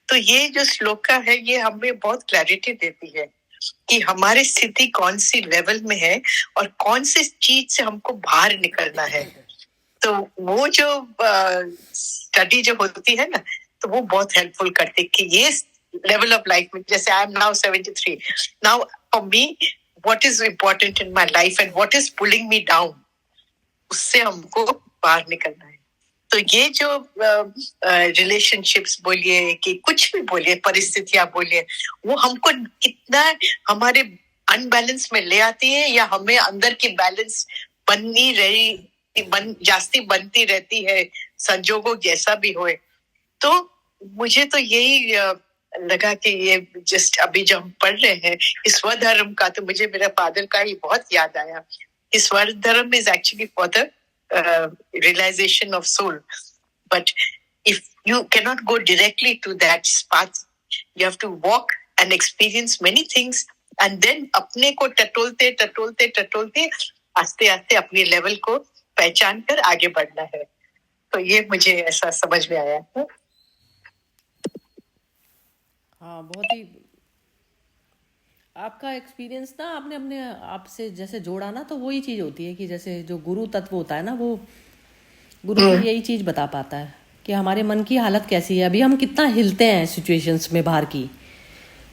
तो ये जो श्लोका है ये हमें बहुत क्लैरिटी देती है कि हमारी स्थिति कौन सी लेवल में है और कौन सी चीज से हमको बाहर निकलना है. तो वो जो स्टडी जो होती है ना, तो वो बहुत हेल्पफुल करती है कि ये लेवल ऑफ लाइफ में, जैसे I am now 73, now for me what is important in my life and what is pulling me down, उससे हमको बाहर निकलना है. तो ये जो रिलेशनशिप्स बोलिए कि कुछ भी बोलिए, परिस्थितियां बोलिए, वो हमको कितना हमारे अनबैलेंस में ले आती है या हमें अंदर की बैलेंस जास्ती बनती रहती है, संजोगों जैसा भी होए. तो मुझे तो यही लगा कि ये जस्ट अभी जो हम पढ़ रहे हैं इस स्वधर्म का, तो मुझे मेरे फादर का ही बहुत याद आया. इस स्वधर्म is actually for the realization of soul, but if you cannot go directly to that path, you have to walk and experience many things and then अपने को टटोलते आस्ते आस्ते अपने लेवल को पहचान कर आगे बढ़ना है. तो ये मुझे ऐसा समझ में आया है. हाँ, बहुत ही आपका एक्सपीरियंस ना, आपने अपने आप से जैसे जोड़ा ना, तो वही चीज़ होती है कि जैसे जो गुरु तत्व होता है ना, वो गुरु को यही चीज़ बता पाता है कि हमारे मन की हालत कैसी है, अभी हम कितना हिलते हैं सिचुएशंस में बाहर की.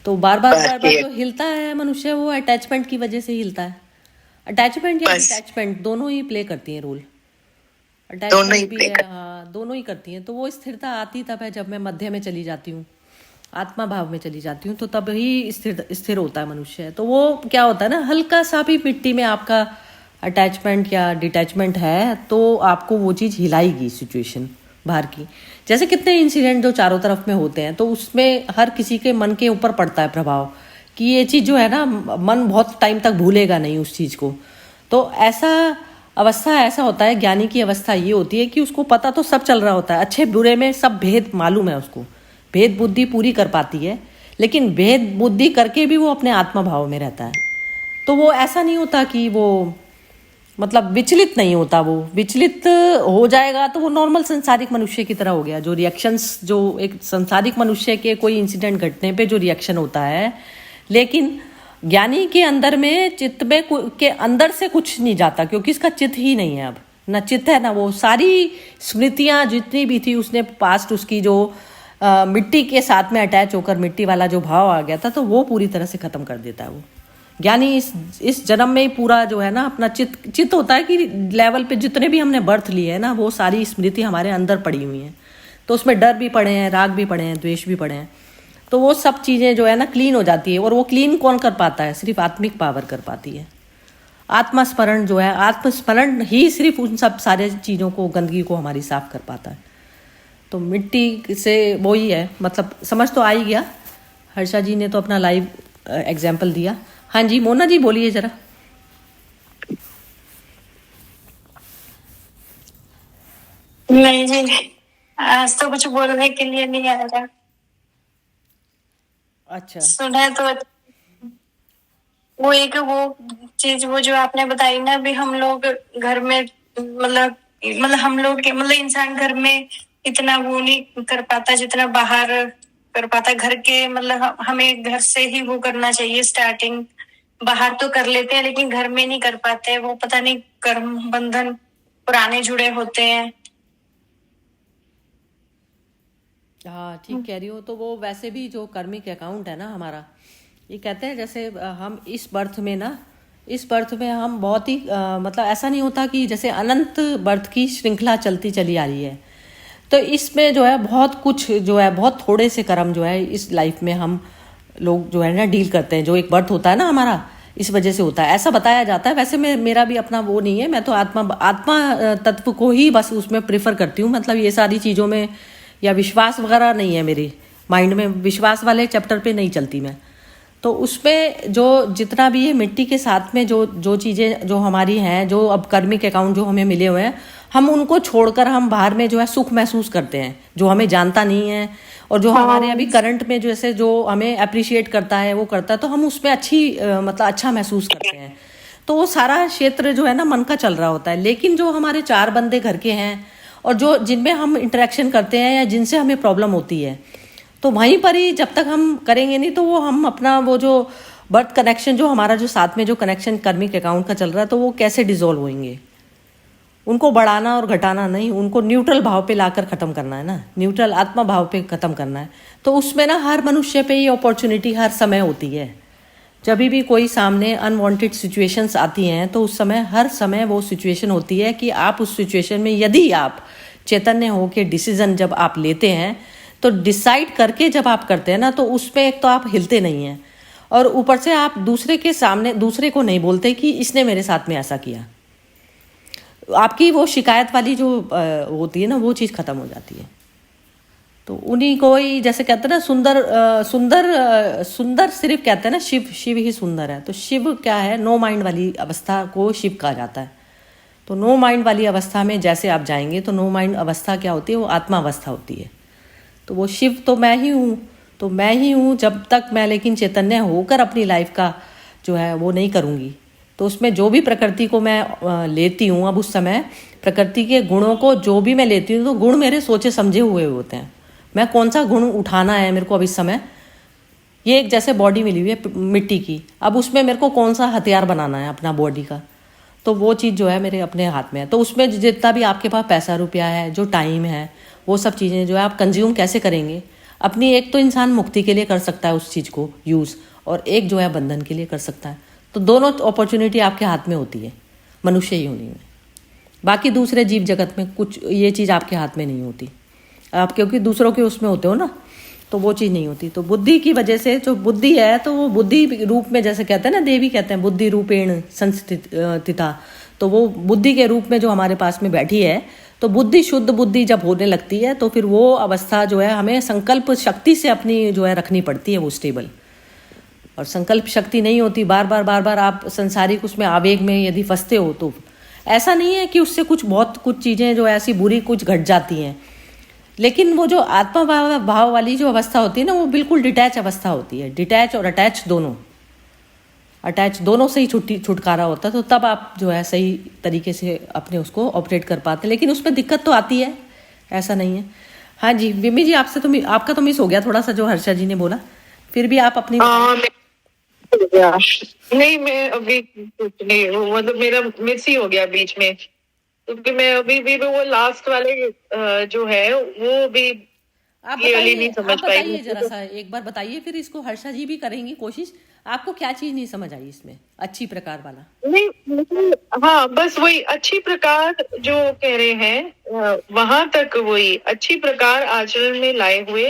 तो बार बार जो हिलता है मनुष्य, वो अटैचमेंट की वजह से हिलता है. अटैचमेंट या डिटैचमेंट दोनों ही प्ले करती हैं रोल. अटैचमेंट भी है, हाँ, दोनों ही करती हैं. तो वो स्थिरता आती तब है जब मैं मध्य में चली जाती हूँ, आत्मा भाव में चली जाती हूँ, तो तब ही स्थिर होता है मनुष्य. तो वो क्या होता है ना, हल्का सा भी मिट्टी में आपका अटैचमेंट या डिटैचमेंट है तो आपको वो चीज़ हिलाएगी सिचुएशन बाहर की. जैसे कितने इंसिडेंट जो चारों तरफ में होते हैं, तो उसमें हर किसी के मन के ऊपर पड़ता है प्रभाव कि ये चीज़ जो है ना, मन बहुत टाइम तक भूलेगा नहीं उस चीज़ को. तो ऐसा होता है, ज्ञानी की अवस्था ये होती है कि उसको पता तो सब चल रहा होता है, अच्छे बुरे में सब भेद मालूम है उसको, भेद बुद्धि पूरी कर पाती है, लेकिन भेद बुद्धि करके भी वो अपने आत्मा भाव में रहता है. तो वो ऐसा नहीं होता कि वो मतलब विचलित नहीं होता. वो विचलित हो जाएगा तो वो नॉर्मल संसारिक मनुष्य की तरह हो गया. जो रिएक्शंस, जो एक संसारिक मनुष्य के कोई इंसिडेंट घटने पे जो रिएक्शन होता है, लेकिन ज्ञानी के अंदर में, चित्त में के अंदर से कुछ नहीं जाता, क्योंकि इसका चित्त ही नहीं है. अब ना चित्त है ना, वो सारी स्मृतियाँ जितनी भी थी उसने पास्ट, उसकी जो मिट्टी के साथ में अटैच होकर मिट्टी वाला जो भाव आ गया था, तो वो पूरी तरह से खत्म कर देता है. वो ज्ञानी इस जन्म में ही पूरा जो है ना अपना चित्त होता है कि लेवल पे जितने भी हमने बर्थ लिए है ना, वो सारी स्मृति हमारे अंदर पड़ी हुई हैं. तो उसमें डर भी पड़े हैं, राग भी पड़े हैं, द्वेष भी पड़े हैं. तो वो सब चीज़ें जो है ना क्लीन हो जाती है. और वो क्लीन कौन कर पाता है? सिर्फ आत्मिक पावर कर पाती है. आत्मस्मरण जो है, आत्मस्मरण ही सिर्फ उन सब सारे चीज़ों को, गंदगी को हमारी साफ कर पाता है. तो मिट्टी से वही है, मतलब समझ तो आ ही गया। हर्षा जी ने तो अपना लाइव एग्जाम्पल दिया। हाँ जी मोना जी बोलिए जरा। नहीं जी, आज तो कुछ बोलने के लिए नहीं आ रहा। अच्छा सुना तो वो एक वो चीज वो जो आपने बताई ना, भी हम लोग घर में मतलब हम लोग के मतलब इंसान घर में इतना वो नहीं कर पाता जितना बाहर कर पाता। घर के मतलब हमें घर से ही वो करना चाहिए स्टार्टिंग। बाहर तो कर लेते हैं लेकिन घर में नहीं कर पाते। वो पता नहीं कर्म बंधन पुराने जुड़े होते हैं। हाँ ठीक कह रही हो। तो वो वैसे भी जो कर्मिक अकाउंट है ना हमारा, ये कहते हैं जैसे हम इस बर्थ में हम बहुत ही मतलब ऐसा नहीं होता कि जैसे अनंत बर्थ की श्रृंखला चलती चली आ रही है। तो इसमें जो है बहुत कुछ जो है, बहुत थोड़े से कर्म जो है इस लाइफ में हम लोग जो है ना डील करते हैं। जो एक बर्थ होता है ना हमारा, इस वजह से होता है, ऐसा बताया जाता है। वैसे मेरा भी अपना वो नहीं है, मैं तो आत्मा तत्व को ही बस उसमें प्रेफर करती हूँ। मतलब ये सारी चीज़ों में या विश्वास वगैरह नहीं है मेरे माइंड में, विश्वास वाले चैप्टर पे नहीं चलती मैं। तो उसमें जो जितना भी है मिट्टी के साथ में जो चीज़ें जो हमारी हैं, जो अब कर्मिक अकाउंट जो हमें मिले हुए हैं, हम उनको छोड़कर हम बाहर में जो है सुख महसूस करते हैं, जो हमें जानता नहीं है। और जो हमारे अभी करंट में जैसे जो हमें अप्रिशिएट करता है वो करता है, तो हम उसमें मतलब अच्छा महसूस करते हैं। तो वो सारा क्षेत्र जो है ना मन का चल रहा होता है। लेकिन जो हमारे चार बंदे घर के हैं और जो जिनमें हम इंटरेक्शन करते हैं या जिनसे हमें प्रॉब्लम होती है, तो वहीं पर ही जब तक हम करेंगे नहीं तो वो हम अपना वो जो बर्थ कनेक्शन जो हमारा जो साथ में जो कनेक्शन कर्मिक अकाउंट का चल रहा है, तो वो कैसे डिसॉल्व होंगे। उनको बढ़ाना और घटाना नहीं, उनको न्यूट्रल भाव पे लाकर ख़त्म करना है ना, न्यूट्रल आत्मा भाव पे ख़त्म करना है। तो उसमें ना हर मनुष्य पे ये अपॉर्चुनिटी हर समय होती है। जब भी कोई सामने अनवांटेड सिचुएशंस आती हैं, तो उस समय हर समय वो सिचुएशन होती है कि आप उस सिचुएशन में यदि आप चैतन्य हो के डिसीजन जब आप लेते हैं, तो डिसाइड करके जब आप करते हैं ना, तो उसमें एक तो आप हिलते नहीं हैं और ऊपर से आप दूसरे के सामने दूसरे को नहीं बोलते कि इसने मेरे साथ में ऐसा किया। आपकी वो शिकायत वाली जो होती है ना, वो चीज़ खत्म हो जाती है। तो उन्हीं को ही जैसे कहते हैं ना सुंदर सिर्फ कहते हैं ना शिव ही सुंदर है। तो शिव क्या है, नो माइंड वाली अवस्था को शिव कहा जाता है। तो नो माइंड वाली अवस्था में जैसे आप जाएंगे, तो नो माइंड अवस्था क्या होती है, वो आत्मा अवस्था होती है। तो वो शिव तो मैं ही हूँ, तो मैं ही हूँ जब तक मैं लेकिन चैतन्य होकर अपनी लाइफ का जो है वो नहीं करूँगी। तो उसमें जो भी प्रकृति को मैं लेती हूँ, अब उस समय प्रकृति के गुणों को जो भी मैं लेती हूँ, तो गुण मेरे सोचे समझे हुए होते हैं। मैं कौन सा गुण उठाना है मेरे को अब इस समय, ये एक जैसे बॉडी मिली हुई है मिट्टी की, अब उसमें मेरे को कौन सा हथियार बनाना है अपना बॉडी का, तो वो चीज़ जो है मेरे अपने हाथ में है। तो उसमें जितना भी आपके पास पैसा रुपया है, जो टाइम है, वो सब चीज़ें जो है आप कंज्यूम कैसे करेंगे अपनी। एक तो इंसान मुक्ति के लिए कर सकता है उस चीज़ को यूज़, और एक जो है बंधन के लिए कर सकता है। तो दोनों अपॉर्चुनिटी आपके हाथ में होती है मनुष्य ही होने में। बाकी दूसरे जीव जगत में कुछ ये चीज़ आपके हाथ में नहीं होती, आप क्योंकि दूसरों के उसमें होते हो ना, तो वो चीज़ नहीं होती। तो बुद्धि की वजह से जो बुद्धि है, तो वो बुद्धि रूप में जैसे कहते हैं ना, देवी कहते हैं बुद्धि रूपेण संस्थिता। तो वो बुद्धि के रूप में जो हमारे पास में बैठी है, तो बुद्धि शुद्ध बुद्धि जब होने लगती है, तो फिर वो अवस्था जो है हमें संकल्प शक्ति से अपनी जो है रखनी पड़ती है वो स्टेबल। और संकल्प शक्ति नहीं होती, बार बार आप संसारिक उसमें आवेग में यदि फंसते हो, तो ऐसा नहीं है कि उससे बहुत कुछ चीज़ें जो ऐसी बुरी कुछ घट जाती हैं, लेकिन वो जो आत्मा भाव वाली जो अवस्था होती है ना, वो बिल्कुल डिटैच अवस्था होती है। डिटैच और अटैच दोनों से ही छुटकारा होता है। तो तब आप जो है सही तरीके से अपने उसको ऑपरेट कर पाते हैं। लेकिन उसमें दिक्कत तो आती है, ऐसा नहीं है। हाँ जी बिम्मी जी, आपसे तो आपका तो मिस हो गया थोड़ा सा जो हर्षा जी ने बोला, फिर भी आप अपनी नहीं, मैं अभी कुछ नहीं, मतलब मेरा मिस ही हो गया बीच में, क्योंकि मैं अभी भी वो लास्ट वाले जो है वो भी आप क्लियरली नहीं समझ पाई। बताइए जरा सा, एक बार बताइए, फिर इसको हर्षा जी भी करेंगी कोशिश। आपको क्या चीज नहीं समझ आई इसमें, अच्छी प्रकार वाला? नहीं, हाँ बस वही अच्छी प्रकार जो कह रहे हैं वहां तक वही अच्छी प्रकार आचरण में लाए हुए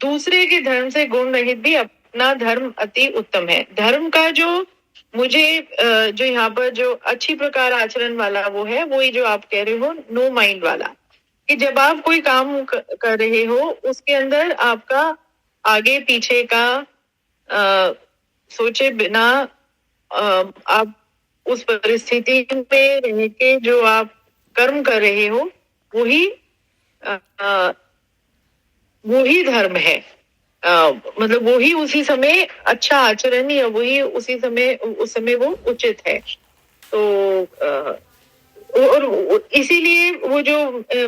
दूसरे के धर्म से गुण रहित भी अपना धर्म अति उत्तम है। धर्म का जो मुझे जो यहाँ पर जो अच्छी प्रकार आचरण वाला वो है, वही जो आप कह रहे हो नो माइंड वाला, कि जब आप कोई काम कर रहे हो उसके अंदर आपका आगे पीछे का सोचे बिना आप उस परिस्थिति में रह के जो आप कर्म कर रहे हो वही वही धर्म है। मतलब वही उसी समय अच्छा आचरण या वही उस समय वो उचित है। तो और इसीलिए वो जो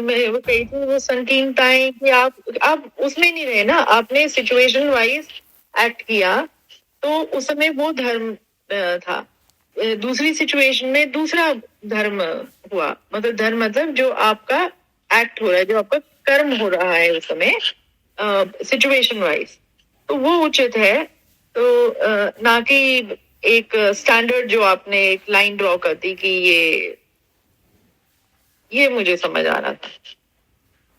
मैं वो कही थी वो संकीर्णताएं कि आप उसमें नहीं रहे ना, आपने सिचुएशन वाइज एक्ट किया तो उस समय वो धर्म था, दूसरी सिचुएशन में दूसरा धर्म हुआ। मतलब धर्म मतलब जो आपका एक्ट हो रहा है, जो आपका कर्म हो रहा है उस समय सिचुएशन वाइज, तो वो उचित है। तो ना कि एक स्टैंडर्ड जो आपने एक लाइन ड्रॉ कर दी कि ये मुझे समझ आ रहा था।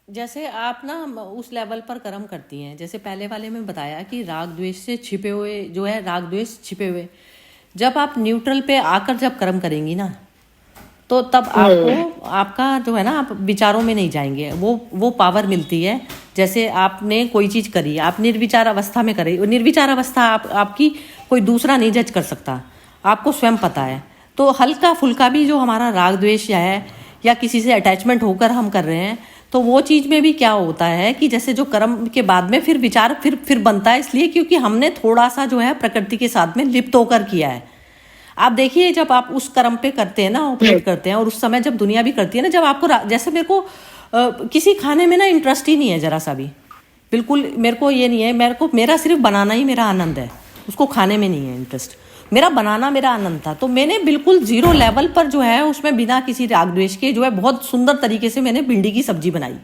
जैसे आप ना उस लेवल पर कर्म करती हैं, जैसे पहले वाले में बताया कि राग द्वेष से छिपे हुए जो है, राग द्वेष छिपे हुए, जब आप न्यूट्रल पे आकर जब कर्म करेंगी ना तो तब आपको आपका जो है ना, आप विचारों में नहीं जाएंगे, वो पावर मिलती है। जैसे आपने कोई चीज़ करी, आप निर्विचार अवस्था में करी, निर्विचार अवस्था आपकी कोई दूसरा नहीं जज कर सकता, आपको स्वयं पता है। तो हल्का फुल्का भी जो हमारा राग द्वेष है या किसी से अटैचमेंट होकर हम कर रहे हैं, तो वो चीज़ में भी क्या होता है कि जैसे जो कर्म के बाद में फिर विचार फिर बनता है, इसलिए क्योंकि हमने थोड़ा सा जो है प्रकृति के साथ में लिप्त होकर किया है। आप देखिए जब आप उस कर्म पे करते हैं ना, ऑपरेट करते हैं, और उस समय जब दुनिया भी करती है ना, जब आपको जैसे मेरे को किसी खाने में ना इंटरेस्ट ही नहीं है जरा सा भी, बिल्कुल मेरे को ये नहीं है, मेरा सिर्फ बनाना ही मेरा आनंद है, उसको खाने में नहीं है इंटरेस्ट। मेरा बनाना मेरा आनंद था, तो मैंने बिल्कुल जीरो लेवल पर जो है उसमें बिना किसी राग द्वेष के जो है बहुत सुंदर तरीके से मैंने भिंडी की सब्जी बनाई।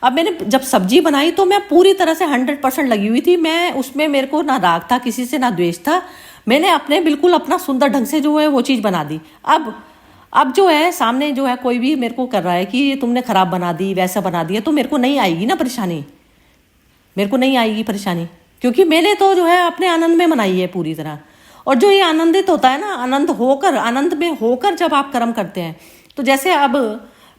अब मैंने जब सब्जी बनाई तो मैं पूरी तरह से 100% लगी हुई थी, मैं उसमें मेरे को ना राग था किसी से, ना द्वेष था। मैंने अपने बिल्कुल अपना सुंदर ढंग से जो है वो चीज़ बना दी। अब जो है सामने जो है कोई भी मेरे को कर रहा है कि ये तुमने खराब बना दी, वैसा बना दिया, तो मेरे को नहीं आएगी ना परेशानी, मेरे को नहीं आएगी परेशानी, क्योंकि मैंने तो जो है अपने आनंद में बनाई है पूरी तरह। और जो ये आनंदित होता है ना, आनंद में होकर जब आप कर्म करते हैं, तो जैसे अब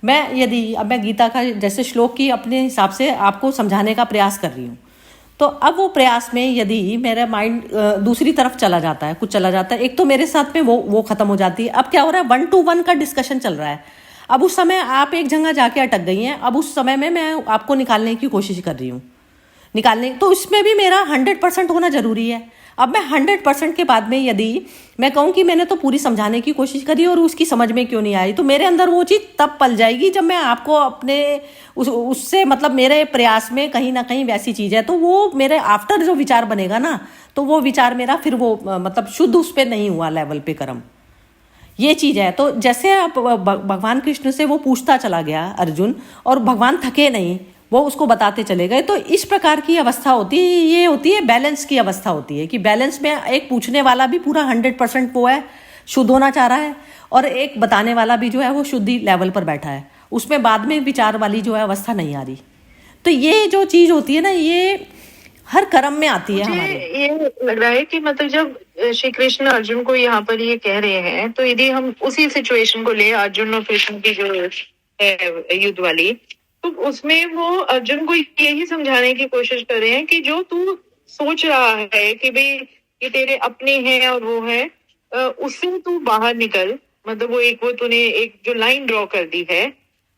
मैं गीता का जैसे श्लोक की अपने हिसाब से आपको समझाने का प्रयास कर रही हूँ, तो अब वो प्रयास में यदि मेरा माइंड दूसरी तरफ चला जाता है, कुछ चला जाता है, एक तो मेरे साथ में वो खत्म हो जाती है। अब क्या हो रहा है, 1 to 1 का डिस्कशन चल रहा है। अब उस समय आप एक जगह जाके अटक गई हैं, अब उस समय में मैं आपको निकालने की कोशिश कर रही हूँ, तो इसमें भी मेरा 100% होना जरूरी है। अब मैं 100% के बाद में यदि मैं कहूँ कि मैंने तो पूरी समझाने की कोशिश करी और उसकी समझ में क्यों नहीं आई, तो मेरे अंदर वो चीज़ तब पल जाएगी जब मैं आपको अपने उससे मतलब मेरे प्रयास में कहीं ना कहीं वैसी चीज़ है, तो वो मेरे आफ्टर जो विचार बनेगा ना, तो वो विचार मेरा फिर वो मतलब शुद्ध उस पर नहीं हुआ लेवल पे कर्म, ये चीज़ है। तो जैसे आप भगवान कृष्ण से वो पूछता चला गया अर्जुन, और भगवान थके नहीं, वो उसको बताते चले गए। तो इस प्रकार की अवस्था होती है, ये होती है बैलेंस की अवस्था होती है, कि बैलेंस में एक पूछने वाला भी पूरा 100% वो है, शुद्ध होना चाह रहा है, और एक बताने वाला भी जो है वो शुद्धि लेवल पर बैठा है, उसमें बाद में विचार वाली जो है अवस्था नहीं आ रही। तो ये जो चीज होती है ना, ये हर कर्म में आती है हमारे। ये लग रहा है कि मतलब जब श्री कृष्ण अर्जुन को यहाँ पर ये कह रहे हैं, तो यदि हम उसी सिचुएशन को ले, अर्जुन और कृष्ण की जो है युद्ध वाली, तो उसमें वो अर्जुन को यही समझाने की कोशिश कर रहे हैं कि जो तू सोच रहा है कि भाई ये तेरे अपने हैं और वो है, उससे तू बाहर निकल। मतलब वो तूने एक जो लाइन ड्रॉ कर दी है,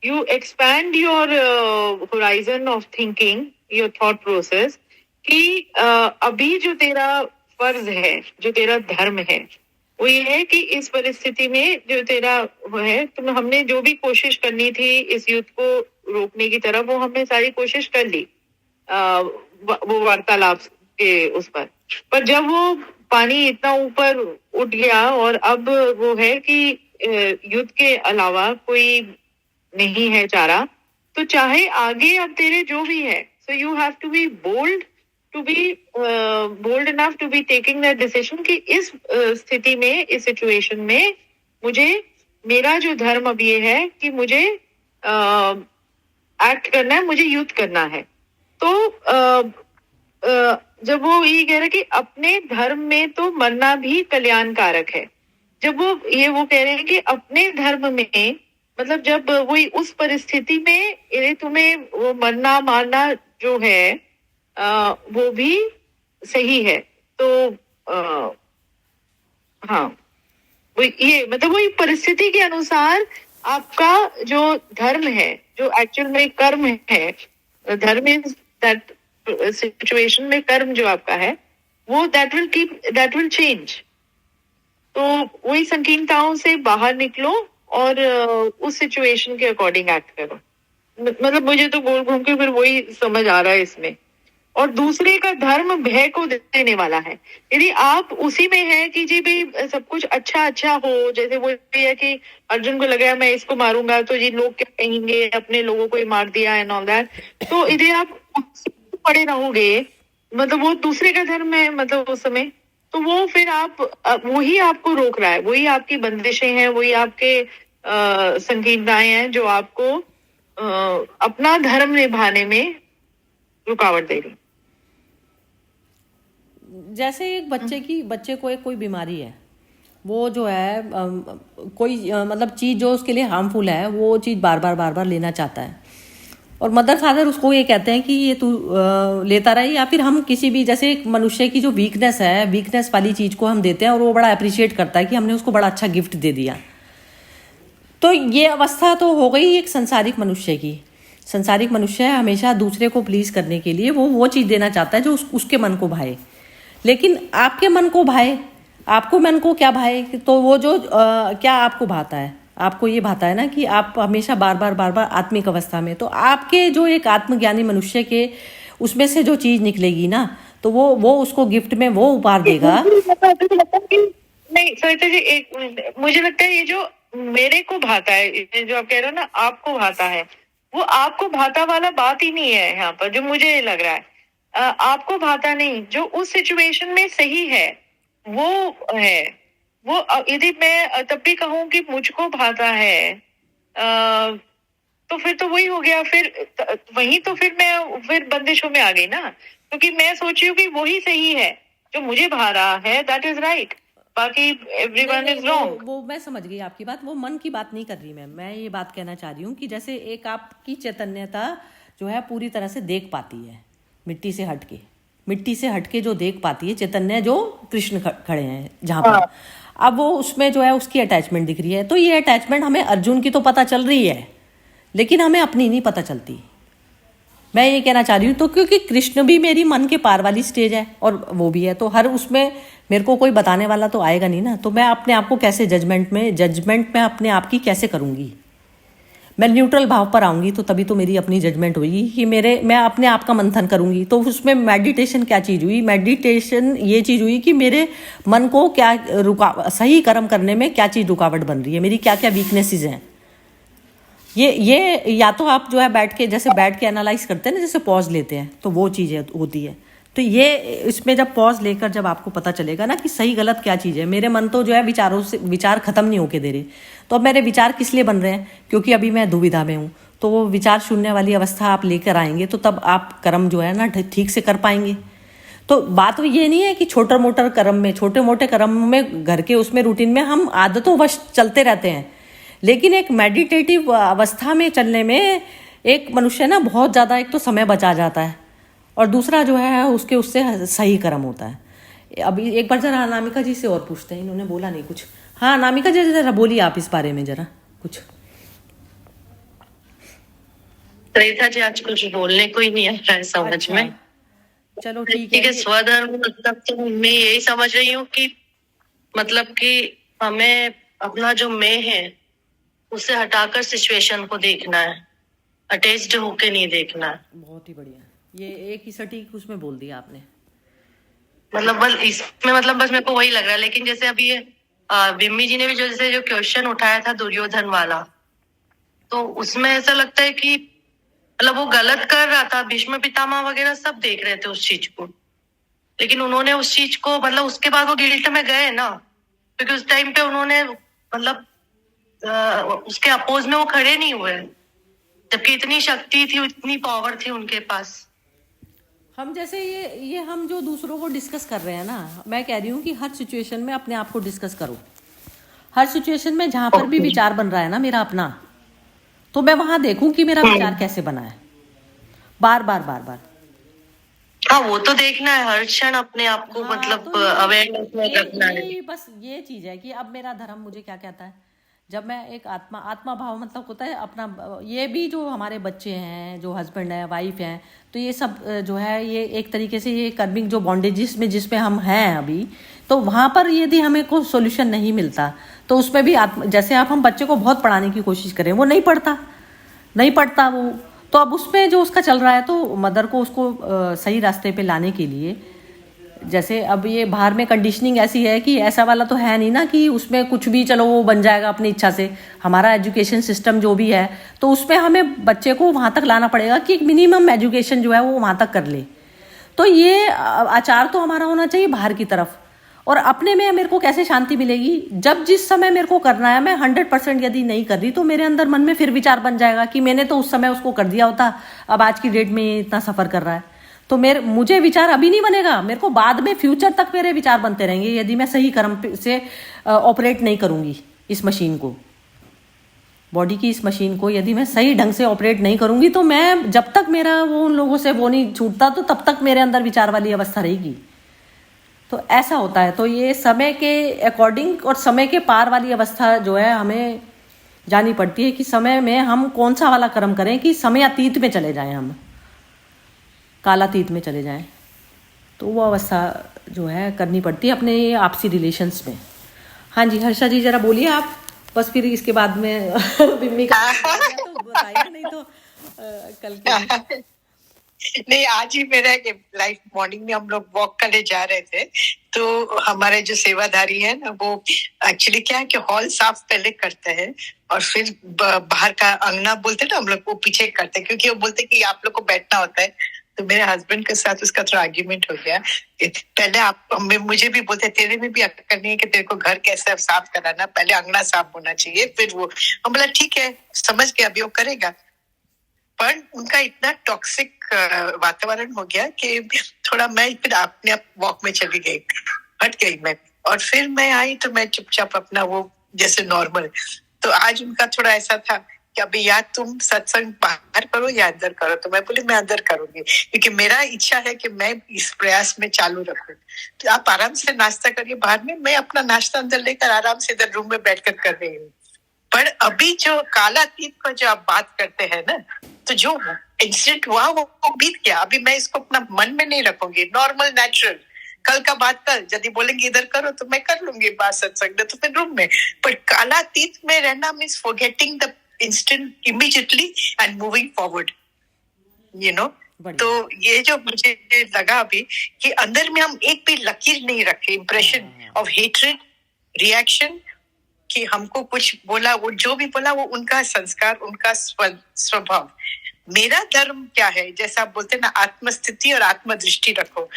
you expand your horizon of thinking, your thought process, कि अभी जो तेरा फर्ज है, जो तेरा धर्म है, वो ये है कि इस परिस्थिति में जो तेरा वो है, हमने जो भी कोशिश करनी थी इस युद्ध को रोकने की तरफ, वो हमने सारी कोशिश कर ली वो वार्तालाप के उस पर जब वो पानी इतना ऊपर उठ गया और अब वो है कि युद्ध के अलावा कोई नहीं है चारा, तो चाहे आगे अब तेरे जो भी है, so you have to be bold, to be bold enough to be taking that decision कि इस स्थिति में, इस सिचुएशन में मुझे, मेरा जो धर्म अब ये है कि मुझे एक्ट करना है, मुझे युद्ध करना है। तो जब वो ये कह रहे कि अपने धर्म में तो मरना भी कल्याणकारक है, जब वो कह रहे हैं कि अपने धर्म में मतलब जब वही उस परिस्थिति में तुम्हें वो मरना मारना जो है वो भी सही है। तो हाँ, वो ये मतलब वही परिस्थिति के अनुसार आपका जो धर्म है, जो एक्चुअल में कर्म है, धर्म इज दैट सिचुएशन में कर्म जो आपका है वो दैट विल चेंज। तो वही संकीर्णताओं से बाहर निकलो और उस सिचुएशन के अकॉर्डिंग एक्ट करो। मतलब मुझे तो गोल घूम के फिर वही समझ आ रहा है इसमें। और दूसरे का धर्म भय को देने वाला है। यदि आप उसी में है कि जी भाई सब कुछ अच्छा हो, जैसे वो ये है कि अर्जुन को लगा मैं इसको मारूंगा तो जी लोग क्या कहेंगे, अपने लोगों को ही मार दिया एंड ऑल दैट, तो यदि आप पड़े रहोगे, मतलब वो दूसरे का धर्म है, मतलब उस समय तो वो फिर आप वही आपको रोक रहा है, वही आपकी बंदिशें हैं, वही आपके संकीर्णताएं हैं जो आपको अपना धर्म निभाने में रुकावट दे रही। जैसे एक बच्चे को एक कोई बीमारी है, वो जो है कोई मतलब चीज़ जो उसके लिए हार्मफुल है वो चीज़ बार बार लेना चाहता है, और मदर फादर उसको ये कहते हैं कि ये तू लेता रहे। या फिर हम किसी भी, जैसे एक मनुष्य की जो वीकनेस है, वीकनेस वाली चीज़ को हम देते हैं और वो बड़ा अप्रिशिएट करता है कि हमने उसको बड़ा अच्छा गिफ्ट दे दिया। तो ये अवस्था तो हो गई एक संसारिक मनुष्य की। संसारिक मनुष्य हमेशा दूसरे को प्लीज करने के लिए वो चीज़ देना चाहता है जो उसके मन को भाए। लेकिन आपके मन को भाए, आपको मन को क्या भाए, तो वो जो क्या आपको भाता है, आपको ये भाता है ना कि आप हमेशा बार बार आत्मिक अवस्था में, तो आपके जो एक आत्मज्ञानी मनुष्य के उसमें से जो चीज़ निकलेगी ना, तो वो उसको गिफ्ट में वो उपहार देगा। नहीं सरिता जी, एक मुझे लगता है ये जो मेरे को भाता है, जो आप कह रहे हो ना आपको भाता है, वो आपको भाता वाला बात ही नहीं है यहाँ पर, जो मुझे लग रहा है। आपको भाता नहीं, जो उस सिचुएशन में सही है वो है। वो यदि मैं तब भी कहूँ कि मुझको भाता है, तो फिर तो वही हो गया, फिर वही तो फिर मैं फिर बंदिशों में आ गई ना, क्योंकि मैं सोची हूँ कि वही सही है, जो मुझे भा रहा है दैट इज राइट, बाकी एवरीवन इज रॉन्ग। वो मैं समझ गई आपकी बात, वो मन की बात नहीं कर रही मैं ये बात कहना चाह रही हूँ कि जैसे एक आपकी चैतन्यता जो है पूरी तरह से देख पाती है, मिट्टी से हटके जो देख पाती है चैतन्य, जो कृष्ण खड़े हैं जहाँ पर, अब वो उसमें जो है उसकी अटैचमेंट दिख रही है। तो ये अटैचमेंट हमें अर्जुन की तो पता चल रही है, लेकिन हमें अपनी नहीं पता चलती। मैं ये कहना चाह रही हूँ, तो क्योंकि कृष्ण भी मेरी मन के पार वाली स्टेज है और वो भी है, तो हर उसमें मेरे को कोई बताने वाला तो आएगा नहीं ना, तो मैं अपने आप को कैसे जजमेंट में अपने आप की कैसे करूँगी। मैं न्यूट्रल भाव पर आऊँगी तो तभी तो मेरी अपनी जजमेंट होगी कि मैं अपने आप का मंथन करूँगी। तो उसमें मेडिटेशन क्या चीज़ हुई, मेडिटेशन ये चीज़ हुई कि मेरे मन को क्या सही कर्म करने में क्या चीज़ रुकावट बन रही है, मेरी क्या क्या वीकनेसेस हैं। ये या तो आप जो है बैठ के एनालाइज करते हैं ना, जैसे पॉज लेते हैं, तो वो चीज़ होती है। तो ये इसमें जब पॉज लेकर जब आपको पता चलेगा ना कि सही गलत क्या चीज़ है, मेरे मन तो जो है विचार खत्म नहीं होके दे रहे, तो अब मेरे विचार किस लिए बन रहे हैं, क्योंकि अभी मैं दुविधा में हूँ। तो वो विचार शून्य वाली अवस्था आप लेकर आएंगे तो तब आप कर्म जो है ना ठीक से कर पाएंगे। तो बात ये नहीं है कि छोटे मोटे कर्म में घर के उसमें रूटीन में हम आदतों वश चलते रहते हैं, लेकिन एक मेडिटेटिव अवस्था में चलने में एक मनुष्य ना बहुत ज़्यादा, एक तो समय बचा जाता है और दूसरा जो है उससे सही कर्म होता है। अभी एक बार जरा अनामिका जी से और पूछते हैं, इन्होंने बोला नहीं कुछ। हाँ अनामिका जी जरा बोलिए आप इस बारे में जरा कुछ। सरिता जी आज कुछ बोलने को ही नहीं आ रहा है समझ में। चलो ठीक है। स्वधर्म मतलब तो मैं यही समझ रही हूँ कि मतलब कि हमें अपना जो मैं है उसे हटाकर सिचुएशन को देखना है, अटैच्ड होके नहीं देखना है। बहुत ही बढ़िया, ये एक ही सटीक उसमें बोल दिया आपने। मतलब बस इसमें मतलब बस मेरे को वही लग रहा है। लेकिन जैसे अभी ये बिम्मी जी ने भी जो क्वेश्चन उठाया था दुर्योधन वाला, तो उसमें ऐसा लगता है कि मतलब वो गलत कर रहा था, भीष्म पितामह वगैरह सब देख रहे थे उस चीज को, लेकिन उन्होंने उस चीज को मतलब उसके बाद वो गिल्ट में गए ना, क्योंकि उस टाइम पे उन्होंने मतलब उसके अपोज में वो खड़े नहीं हुए, जबकि इतनी शक्ति थी, इतनी पावर थी उनके पास। हम जैसे ये हम जो दूसरों को डिस्कस कर रहे हैं ना, मैं कह रही हूँ कि हर सिचुएशन में अपने आप को डिस्कस करो। हर सिचुएशन में जहाँ पर भी विचार बन रहा है ना मेरा अपना, तो मैं वहां देखूं कि मेरा विचार कैसे बना है, बार बार बार बार। हाँ, वो तो देखना है हर क्षण अपने आप को, हाँ, मतलब तो अवेयरनेस में रखना है। ये बस ये चीज है कि अब मेरा धर्म मुझे क्या कहता है। जब मैं एक आत्मा भाव मतलब होता है अपना, ये भी जो हमारे बच्चे हैं, जो हस्बैंड है, वाइफ हैं, तो ये सब जो है ये एक तरीके से ये कर्मिक जो बॉन्डेजेस में जिसमें हम हैं अभी, तो वहाँ पर यदि हमें कोई सोल्यूशन नहीं मिलता तो उसमें भी जैसे आप हम बच्चे को बहुत पढ़ाने की कोशिश करें, वो नहीं पढ़ता वो, तो अब उसमें जो उसका चल रहा है, तो मदर को उसको सही रास्ते पे लाने के लिए, जैसे अब ये बाहर में कंडीशनिंग ऐसी है कि ऐसा वाला तो है नहीं ना कि उसमें कुछ भी चलो वो बन जाएगा अपनी इच्छा से। हमारा एजुकेशन सिस्टम जो भी है, तो उसमें हमें बच्चे को वहाँ तक लाना पड़ेगा कि एक मिनिमम एजुकेशन जो है वो वहाँ तक कर ले। तो ये आचार तो हमारा होना चाहिए बाहर की तरफ। और अपने में मेरे को कैसे शांति मिलेगी, जब जिस समय मेरे को करना है, मैं 100% यदि नहीं कर रही तो मेरे अंदर मन में फिर विचार बन जाएगा कि मैंने तो उस समय उसको कर दिया होता, अब आज की डेट में इतना सफ़र कर रहा है। तो मुझे विचार अभी नहीं बनेगा, मेरे को बाद में फ्यूचर तक मेरे विचार बनते रहेंगे यदि मैं सही कर्म से ऑपरेट नहीं करूंगी इस मशीन को, बॉडी की इस मशीन को यदि मैं सही ढंग से ऑपरेट नहीं करूंगी, तो मैं जब तक मेरा वो उन लोगों से वो नहीं छूटता तो तब तक मेरे अंदर विचार वाली अवस्था रहेगी। तो ऐसा होता है। तो ये समय के अकॉर्डिंग और समय के पार वाली अवस्था जो है हमें जानी पड़ती है कि समय में हम कौन सा वाला कर्म करें कि समय अतीत में चले जाएं, हम कालातीत में चले जाएं। तो वो अवस्था जो है करनी पड़ती है अपने आपसी रिलेशंस में। हाँ जी, हर्षा जी जरा बोलिए आप, बस फिर इसके बाद में बिम्मी का तो बताइए, नहीं तो कल के नहीं, आज ही मेरा लाइफ मॉर्निंग में हम लोग वॉक करने जा रहे थे, तो हमारे जो सेवाधारी है ना, वो एक्चुअली क्या है कि हॉल साफ पहले करते हैं और फिर बाहर का अंगना बोलते हैं ना हम लोग, वो पीछे करते हैं, क्योंकि वो बोलते हैं कि आप लोग को बैठना होता है। तो मेरे हस्बैंड के साथ उसका थोड़ा आर्ग्यूमेंट हो गया। पहले आप मुझे भी बोलते, तेरे में भी अक्ल नहीं है कि तेरे को घर कैसे साफ कराना, पहले अंगना साफ होना चाहिए, फिर वो। हम बोला ठीक है, समझ गया, अभी वो करेगा। पर उनका इतना टॉक्सिक वातावरण हो गया कि थोड़ा मैं फिर अपने आप वॉक में चली गई, हट गई मैं, और फिर मैं आई तो मैं चुपचाप अपना वो जैसे नॉर्मल। तो आज उनका थोड़ा ऐसा था कि अभी या तुम सत्संग बाहर करो या अंदर करो। तो मैं बोली मैं अंदर करूंगी, क्योंकि मेरा इच्छा है कि मैं इस प्रयास में चालू रखूं। तो आप आराम से नाश्ता करिए बाहर में, मैं अपना नाश्ता अंदर लेकर आराम से इधर रूम में बैठकर कर रही हूँ। पर अभी जो कालातीत का जो आप बात करते हैं ना, तो जो इंसिडेंट हुआ वो बीत गया। अभी मैं इसको अपना मन में नहीं रखूंगी, नॉर्मल नेचुरल, कल का बात कल, यदि बोलेंगे इधर करो तो मैं कर लूंगी बात सत्संग, तो फिर रूम में। पर कालातीत में रहना means forgetting the instant immediately and moving forward, you know. तो ये जो मुझे लगा अभी कि अंदर में हम एक भी लकीर नहीं रखे, इंप्रेशन ऑफ हेट्रेड, रिएक्शन, कि हमको कुछ बोला, वो जो भी बोला वो उनका संस्कार, उनका स्वभाव। मेरा धर्म क्या है, जैसा आप बोलते हैं ना, आत्मस्थिति और आत्मदृष्टि रखो।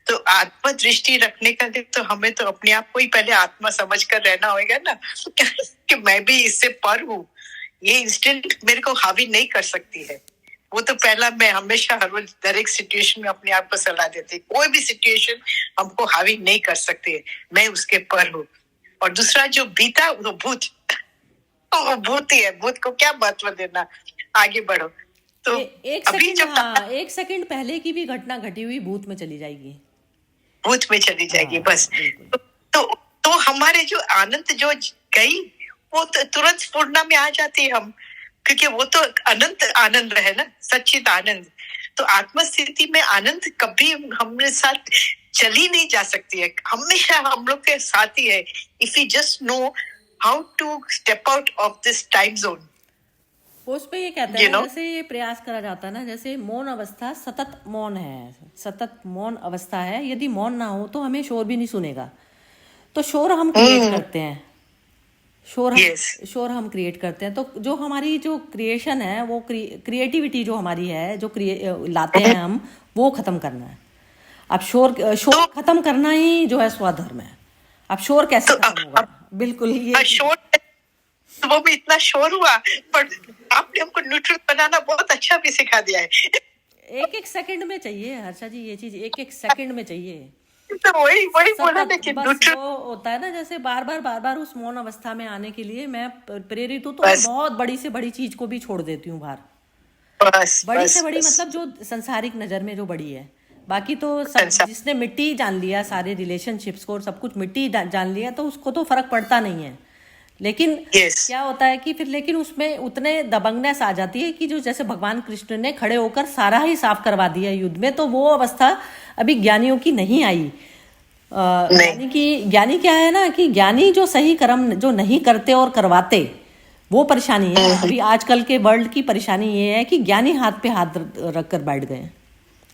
तो आत्मदृष्टि रखने का लिए तो हमें तो अपने आप को ही पहले आत्मा समझ कर रहना होगा ना कि मैं भी इससे पर हूँ, ये इंस्टेंट मेरे को हावी नहीं कर सकती है। वो तो पहला, मैं हमेशा हर एक सिचुएशन में अपने आप को सलाह देती, कोई भी सिचुएशन हमको हावी नहीं कर सकती है, मैं उसके पर हूँ। और दूसरा जो बीता वो भूत, वो भूत ही है, भूत को क्या महत्व देना, आगे बढ़ो। तो एक सेकंड पहले की भी घटना घटी हुई भूत में चली जाएगी, भूत में चली जाएगी बस। तो हमारे जो आनंद जो गई वो तो तुरंत पूर्णा में आ जाती है हम, क्योंकि वो तो अनंत आनंद है ना, सच्चित आनंद। तो आत्मस्थिति में आनंद कभी हमारे साथ चली नहीं जा सकती है, हमेशा हम लोग के साथ ही है। If you just know how to step out of this time zone. उस पे ये कहते हैं जैसे ये प्रयास करा जाता है ना, जैसे मौन अवस्था सतत मौन है, सतत मौन अवस्था है। यदि मौन ना हो तो हमें शोर भी नहीं सुनेगा। तो शोर हम क्रिएट करते हैं, शोर हम क्रिएट करते हैं। तो जो हमारी जो क्रिएशन है, वो क्रिएटिविटी जो हमारी है, जो लाते हैं हम, वो खत्म करना है। अब शोर खत्म करना ही जो है स्वधर्म है। अब शोर कैसे खत्म होगा? बिल्कुल ये शोर, वो भी इतना शोर हुआ, पर आपने हमको न्यूट्रल बनाना बहुत अच्छा भी सिखा दिया है। एक सेकंड में चाहिए हर्षा जी, ये चीज एक सेकंड में चाहिए। तो वही बोला ना सतत कि बस न्यूट्रल। वो होता है ना, जैसे बार बार उस मौन अवस्था में आने के लिए मैं प्रेरित हूँ, तो मैं बस बहुत बड़ी से बड़ी चीज को भी छोड़ देती हूँ बाहर। बस बड़ी से बस बड़ी बस मतलब जो संसारिक नजर में जो बड़ी है। बाकी तो सब संसार। जिसने मिट्टी जान लिया, सारे रिलेशनशिप्स को और सब कुछ मिट्टी जान लिया, तो उसको तो फर्क पड़ता नहीं है। लेकिन यस। क्या होता है कि फिर लेकिन उसमें उतने दबंगनेस आ जाती है कि जो जैसे भगवान कृष्ण ने खड़े होकर सारा ही साफ करवा दिया युद्ध में, तो वो अवस्था अभी ज्ञानियों की नहीं आई। नहीं। ज्ञानी क्या है ना, कि ज्ञानी जो सही कर्म जो नहीं करते और करवाते, वो परेशानी है। अभी आजकल के वर्ल्ड की परेशानी ये है कि ज्ञानी हाथ पे हाथ रख कर बैठ गए हैं,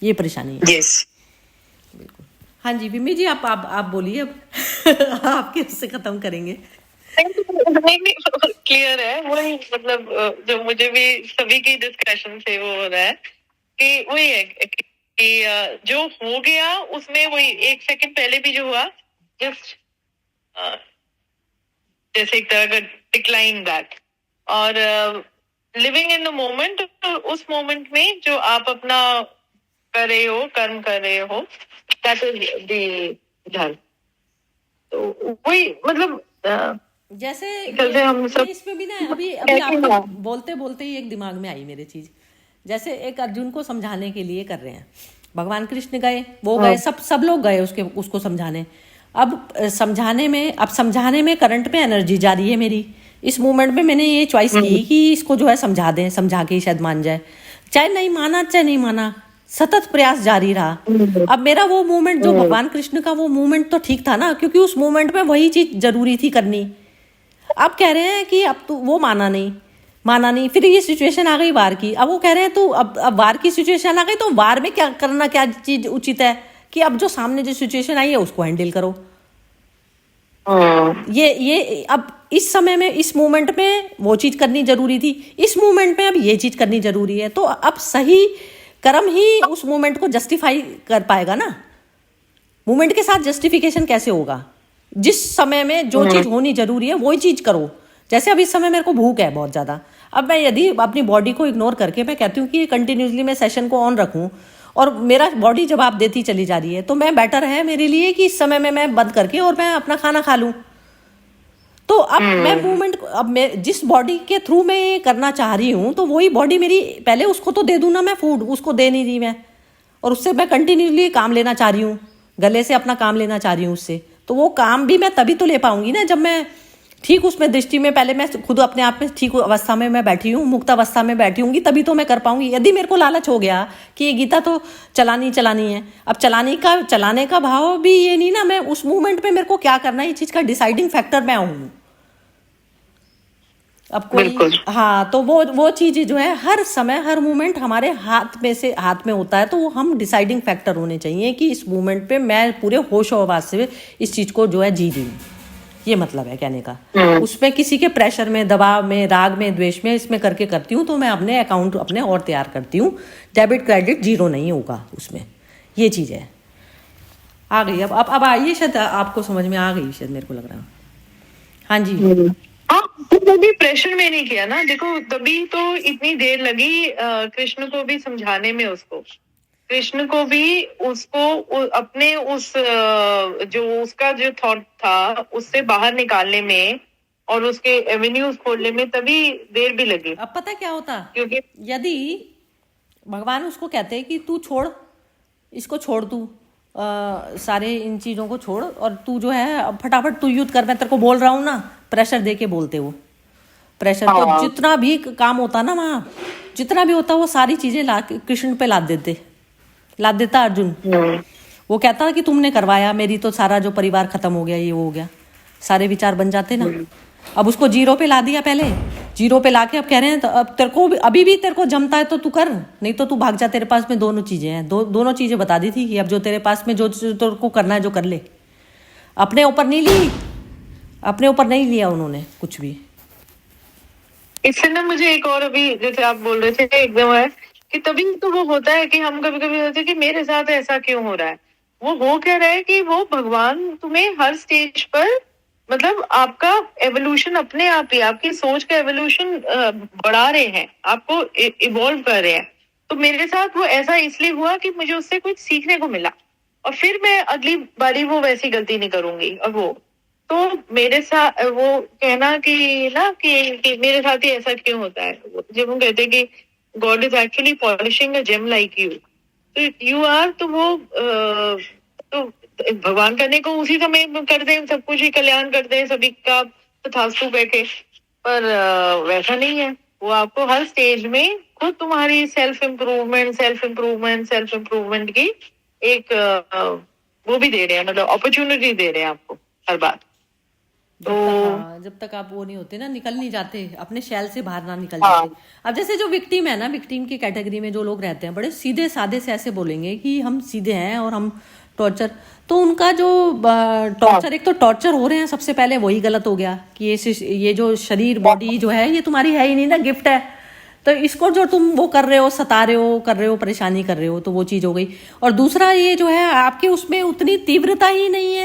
ये परेशानी है। यस। हाँ जी बिम्मी जी, आप बोलिए अब आपके उससे खत्म करेंगे। नहीं क्लियर है वही, मतलब जो मुझे भी सभी की डिस्कशन से वो हो रहा है कि वही है कि जो हो गया उसमें वही एक सेकंड पहले भी जो हुआ, जस्ट जैसे एक तरह का डिक्लाइन बैक, और लिविंग इन द मोमेंट। उस मोमेंट में जो आप अपना कर रहे हो, कर्म कर रहे हो, दैट इज द धर्म। तो वही मतलब जैसे जैसे हम सब इसमें भी ना अभी आपको बोलते बोलते ही एक दिमाग में आई मेरे चीज। जैसे एक अर्जुन को समझाने के लिए कर रहे हैं, भगवान कृष्ण गए, वो गए, सब लोग गए उसको समझाने। अब समझाने में करंट में एनर्जी जा रही है मेरी। इस मोमेंट में मैंने ये चॉइस की कि इसको जो है समझा दें, समझा के शायद मान जाए। चाहे नहीं माना, सतत प्रयास जारी रहा। अब मेरा वो मोमेंट जो भगवान कृष्ण का वो मोमेंट तो ठीक था ना, क्योंकि उस मोमेंट में वही चीज जरूरी थी करनी। अब कह रहे हैं कि अब तो वो माना नहीं, फिर ये सिचुएशन आ गई वार की। अब वो कह रहे हैं तो अब वार की सिचुएशन आ गई, तो वार में क्या करना, क्या चीज उचित है कि अब जो सामने जो सिचुएशन आई है उसको हैंडल करो। ये अब इस समय में, इस मोमेंट में वो चीज करनी जरूरी थी, इस मोमेंट में अब ये चीज करनी जरूरी है। तो अब सही कर्म ही उस मोमेंट को जस्टिफाई कर पाएगा ना। मोमेंट के साथ जस्टिफिकेशन कैसे होगा? जिस समय में जो चीज होनी जरूरी है वही चीज करो। जैसे अब इस समय मेरे को भूख है बहुत ज्यादा, अब मैं यदि अपनी बॉडी को इग्नोर करके मैं कहती हूँ कि कंटिन्यूसली मैं सेशन को ऑन रखूं और मेरा बॉडी जवाब देती चली जा रही है, तो मैं बेटर है मेरे लिए कि इस समय में मैं बंद करके और मैं अपना खाना खा लूं। तो अब मैं मूवमेंट, अब मैं जिस बॉडी के थ्रू मैं ये करना चाह रही हूँ, तो वही बॉडी मेरी, पहले उसको तो दे दूं ना मैं फूड, उसको दे नहीं रही मैं, और उससे मैं कंटिन्यूसली काम लेना चाह रही हूँ, गले से अपना काम लेना चाह रही हूँ उससे। तो वो काम भी मैं तभी तो ले पाऊंगी ना जब मैं ठीक उसमें दृष्टि में, पहले मैं खुद अपने आप में ठीक अवस्था में मैं बैठी हूँ, मुक्त अवस्था में बैठी होंगी, तभी तो मैं कर पाऊंगी। यदि मेरे को लालच हो गया कि ये गीता तो चलानी है, अब चलाने का भाव भी ये नहीं ना, मैं उस मूवमेंट में मेरे को क्या करना है, ये चीज का डिसाइडिंग फैक्टर मैं हूँ। अब कोई, हाँ, तो वो चीज जो है हर समय हर मोमेंट हमारे हाथ में होता है, तो वो हम डिसाइडिंग फैक्टर होने चाहिए कि इस मोमेंट पे मैं पूरे होश आवाज से इस चीज को जो है जी रही हूँ। ये मतलब है कहने का। उसमें किसी के प्रेशर में, दबाव में, राग में, द्वेष में, इसमें करके करती हूँ तो मैं अपने अकाउंट अपने और तैयार करती हूँ। डेबिट क्रेडिट जीरो नहीं होगा उसमें, ये चीज है। आ गई अब आइए, शायद आपको समझ में आ गई, शायद मेरे को लग रहा है। हाँ जी। तो भी प्रेशर में नहीं किया ना, देखो तभी तो इतनी देर लगी कृष्ण को भी समझाने में, कृष्ण को भी उसको अपने उस जो उसका जो थॉट था उससे बाहर निकालने में और उसके एवेन्यूज खोलने में तभी देर भी लगी। अब पता क्या होता, क्योंकि यदि भगवान उसको कहते कि तू छोड़, इसको छोड़, तू सारे इन चीजों को छोड़ और तू जो है फटाफट तू युद्ध कर, मैं तेरे को बोल रहा हूँ ना, प्रेशर दे के बोलते वो प्रेशर। तो जितना भी काम होता ना वहाँ, जितना भी होता वो सारी चीजें ला कृष्ण पे लाद देता अर्जुन। वो कहता कि तुमने करवाया, मेरी तो सारा जो परिवार खत्म हो गया, ये हो गया, सारे विचार बन जाते ना। अब उसको जीरो पे ला दिया, पहले जीरो पे लाके अब कह रहे हैं तो अब तेरे को अभी भी तेरे को जमता है तो तू कर, नहीं तो तू भाग जा, तेरे पास में दोनों चीजें हैं। दोनों चीजें बता दी थी कि अब जो तेरे पास में जो तेरे को करना है जो कर ले। अपने ऊपर नहीं लिया उन्होंने कुछ भी। इससे ना मुझे एक और, अभी जैसे आप बोल रहे थे एकदम है कि तभी तो वो होता है कि हम कभी कभी होते हैं कि मेरे साथ ऐसा क्यों हो रहा है। वो हो क्या रहा है कि वो भगवान तुम्हें हर स्टेज पर, मतलब आपका एवोल्यूशन अपने आप ही, आपकी सोच का एवोल्यूशन बढ़ा रहे हैं, आपको इवॉल्व कर रहे हैं। तो मेरे साथ वो ऐसा इसलिए हुआ कि मुझे उससे कुछ सीखने को मिला। और फिर मैं अगली बारी वो वैसी गलती नहीं करूंगी। और वो तो मेरे साथ वो कहना कि ना कि मेरे साथ ही ऐसा क्यों होता है, जब हम कहते हैं कि God is actually polishing a gem like you, तो यू आर, तो वो तो भगवान करने को उसी समय कर दे, सब कुछ ही कल्याण कर दे सभी का तथास्तु कह के, पर वैसा नहीं है। वो आपको हर स्टेज में खुद तुम्हारी सेल्फ इम्प्रूवमेंट की एक वो भी दे रहे हैं, मतलब अपॉर्चुनिटी दे रहे हैं आपको हर बार। जब तक आप वो नहीं होते ना, निकल नहीं जाते अपने शैल से बाहर ना निकल जाते। अब जैसे जो विक्टिम है ना, विक्टिम की कैटेगरी में जो लोग रहते हैं, बड़े सीधे साधे से ऐसे बोलेंगे कि हम सीधे हैं और हम टॉर्चर, तो उनका जो टॉर्चर, एक तो टॉर्चर हो रहे हैं सबसे पहले, वही गलत हो गया कि ये जो शरीर बॉडी जो है ये तुम्हारी है ही नहीं ना, गिफ्ट है, तो इसको जो तुम वो कर रहे हो, सता रहे हो, परेशानी कर रहे हो, तो वो चीज हो गई। और दूसरा ये जो है आपके उसमें उतनी तीव्रता ही नहीं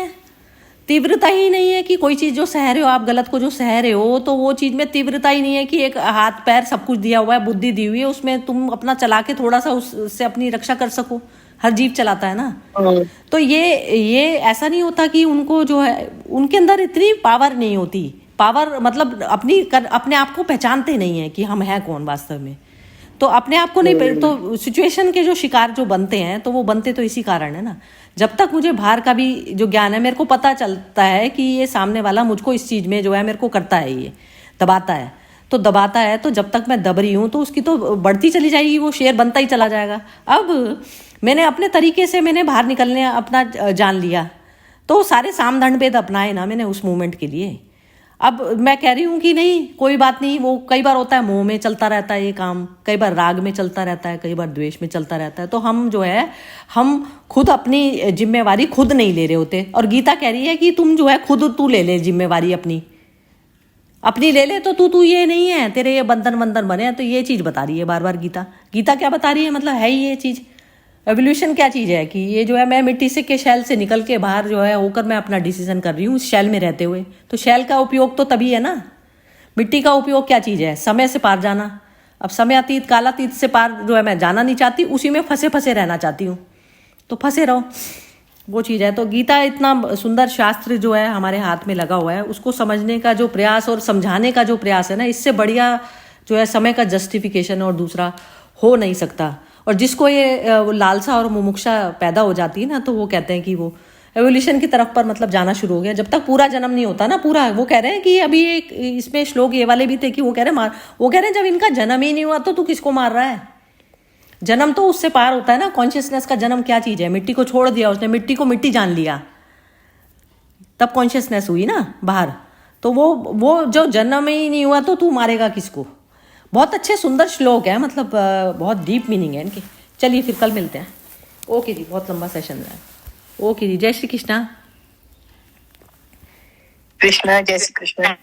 है कि कोई चीज जो सह रहे हो आप, गलत को जो सह रहे हो, तो वो चीज में तीव्रता ही नहीं है कि एक हाथ पैर सब कुछ दिया हुआ है, बुद्धि दी हुई है, उसमें तुम अपना चला के थोड़ा सा उससे अपनी रक्षा कर सको। हर जीव चलाता है ना। तो ये ऐसा नहीं होता कि उनको जो है उनके अंदर इतनी पावर नहीं होती। पावर मतलब अपने आप को पहचानते नहीं है कि हम हैं कौन वास्तव में, तो अपने आप को नहीं, तो सिचुएशन के जो शिकार जो बनते हैं, तो वो बनते तो इसी कारण है ना। जब तक मुझे बाहर का भी जो ज्ञान है, मेरे को पता चलता है कि ये सामने वाला मुझको इस चीज में जो है मेरे को करता है, ये दबाता है, तो जब तक मैं दब रही हूँ तो उसकी तो बढ़ती चली जाएगी, वो शेयर बनता ही चला जाएगा। अब मैंने अपने तरीके से मैंने बाहर निकलने अपना जान लिया, तो सारे साम दंड भेद अपनाए ना मैंने उस मूवमेंट के लिए। अब मैं कह रही हूँ कि नहीं, कोई बात नहीं, वो कई बार होता है मोह में चलता रहता है ये काम, कई बार राग में चलता रहता है, कई बार द्वेष में चलता रहता है, तो हम जो है हम खुद अपनी जिम्मेवारी खुद नहीं ले रहे होते। और गीता कह रही है कि तुम जो है खुद तू ले ले जिम्मेवारी अपनी ले ले, तो तू ये नहीं है, तेरे ये बंधन बने हैं, तो ये चीज बता रही है बार बार गीता क्या बता रही है, मतलब है ही ये चीज। एवोल्यूशन क्या चीज है कि ये जो है मैं मिट्टी से के शैल से निकल के बाहर जो है होकर मैं अपना डिसीजन कर रही हूँ इस शैल में रहते हुए, तो शैल का उपयोग तो तभी है ना। मिट्टी का उपयोग क्या चीज है, समय से पार जाना। अब समय अतीत कालातीत से पार जो है मैं जाना नहीं चाहती, उसी में फंसे रहना चाहती हूँ, तो फंसे रहो, वो चीज है। तो गीता इतना सुंदर शास्त्र जो है हमारे हाथ में लगा हुआ है, उसको समझने का जो प्रयास और समझाने का जो प्रयास है ना, इससे बढ़िया जो है समय का जस्टिफिकेशन और दूसरा हो नहीं सकता। और जिसको ये लालसा और मुमुक्षा पैदा हो जाती है ना, तो वो कहते हैं कि वो एवोल्यूशन की तरफ पर मतलब जाना शुरू हो गया। जब तक पूरा जन्म नहीं होता ना, पूरा वो कह रहे हैं कि अभी एक इसमें श्लोक ये वाले भी थे कि वो कह रहे हैं जब इनका जन्म ही नहीं हुआ तो तू किसको मार रहा है। जन्म तो उससे पार होता है ना, कॉन्शियसनेस का जन्म क्या चीज है, मिट्टी को छोड़ दिया उसने, मिट्टी को मिट्टी जान लिया, तब कॉन्शियसनेस हुई ना बाहर। तो वो जो जन्म ही नहीं हुआ तो तू मारेगा किसको। बहुत अच्छे सुंदर श्लोक है, मतलब बहुत डीप मीनिंग है इनके। चलिए फिर कल मिलते हैं। ओके जी, बहुत लंबा सेशन रहा। ओके जी, जय श्री कृष्णा। कृष्णा, जय श्री कृष्णा।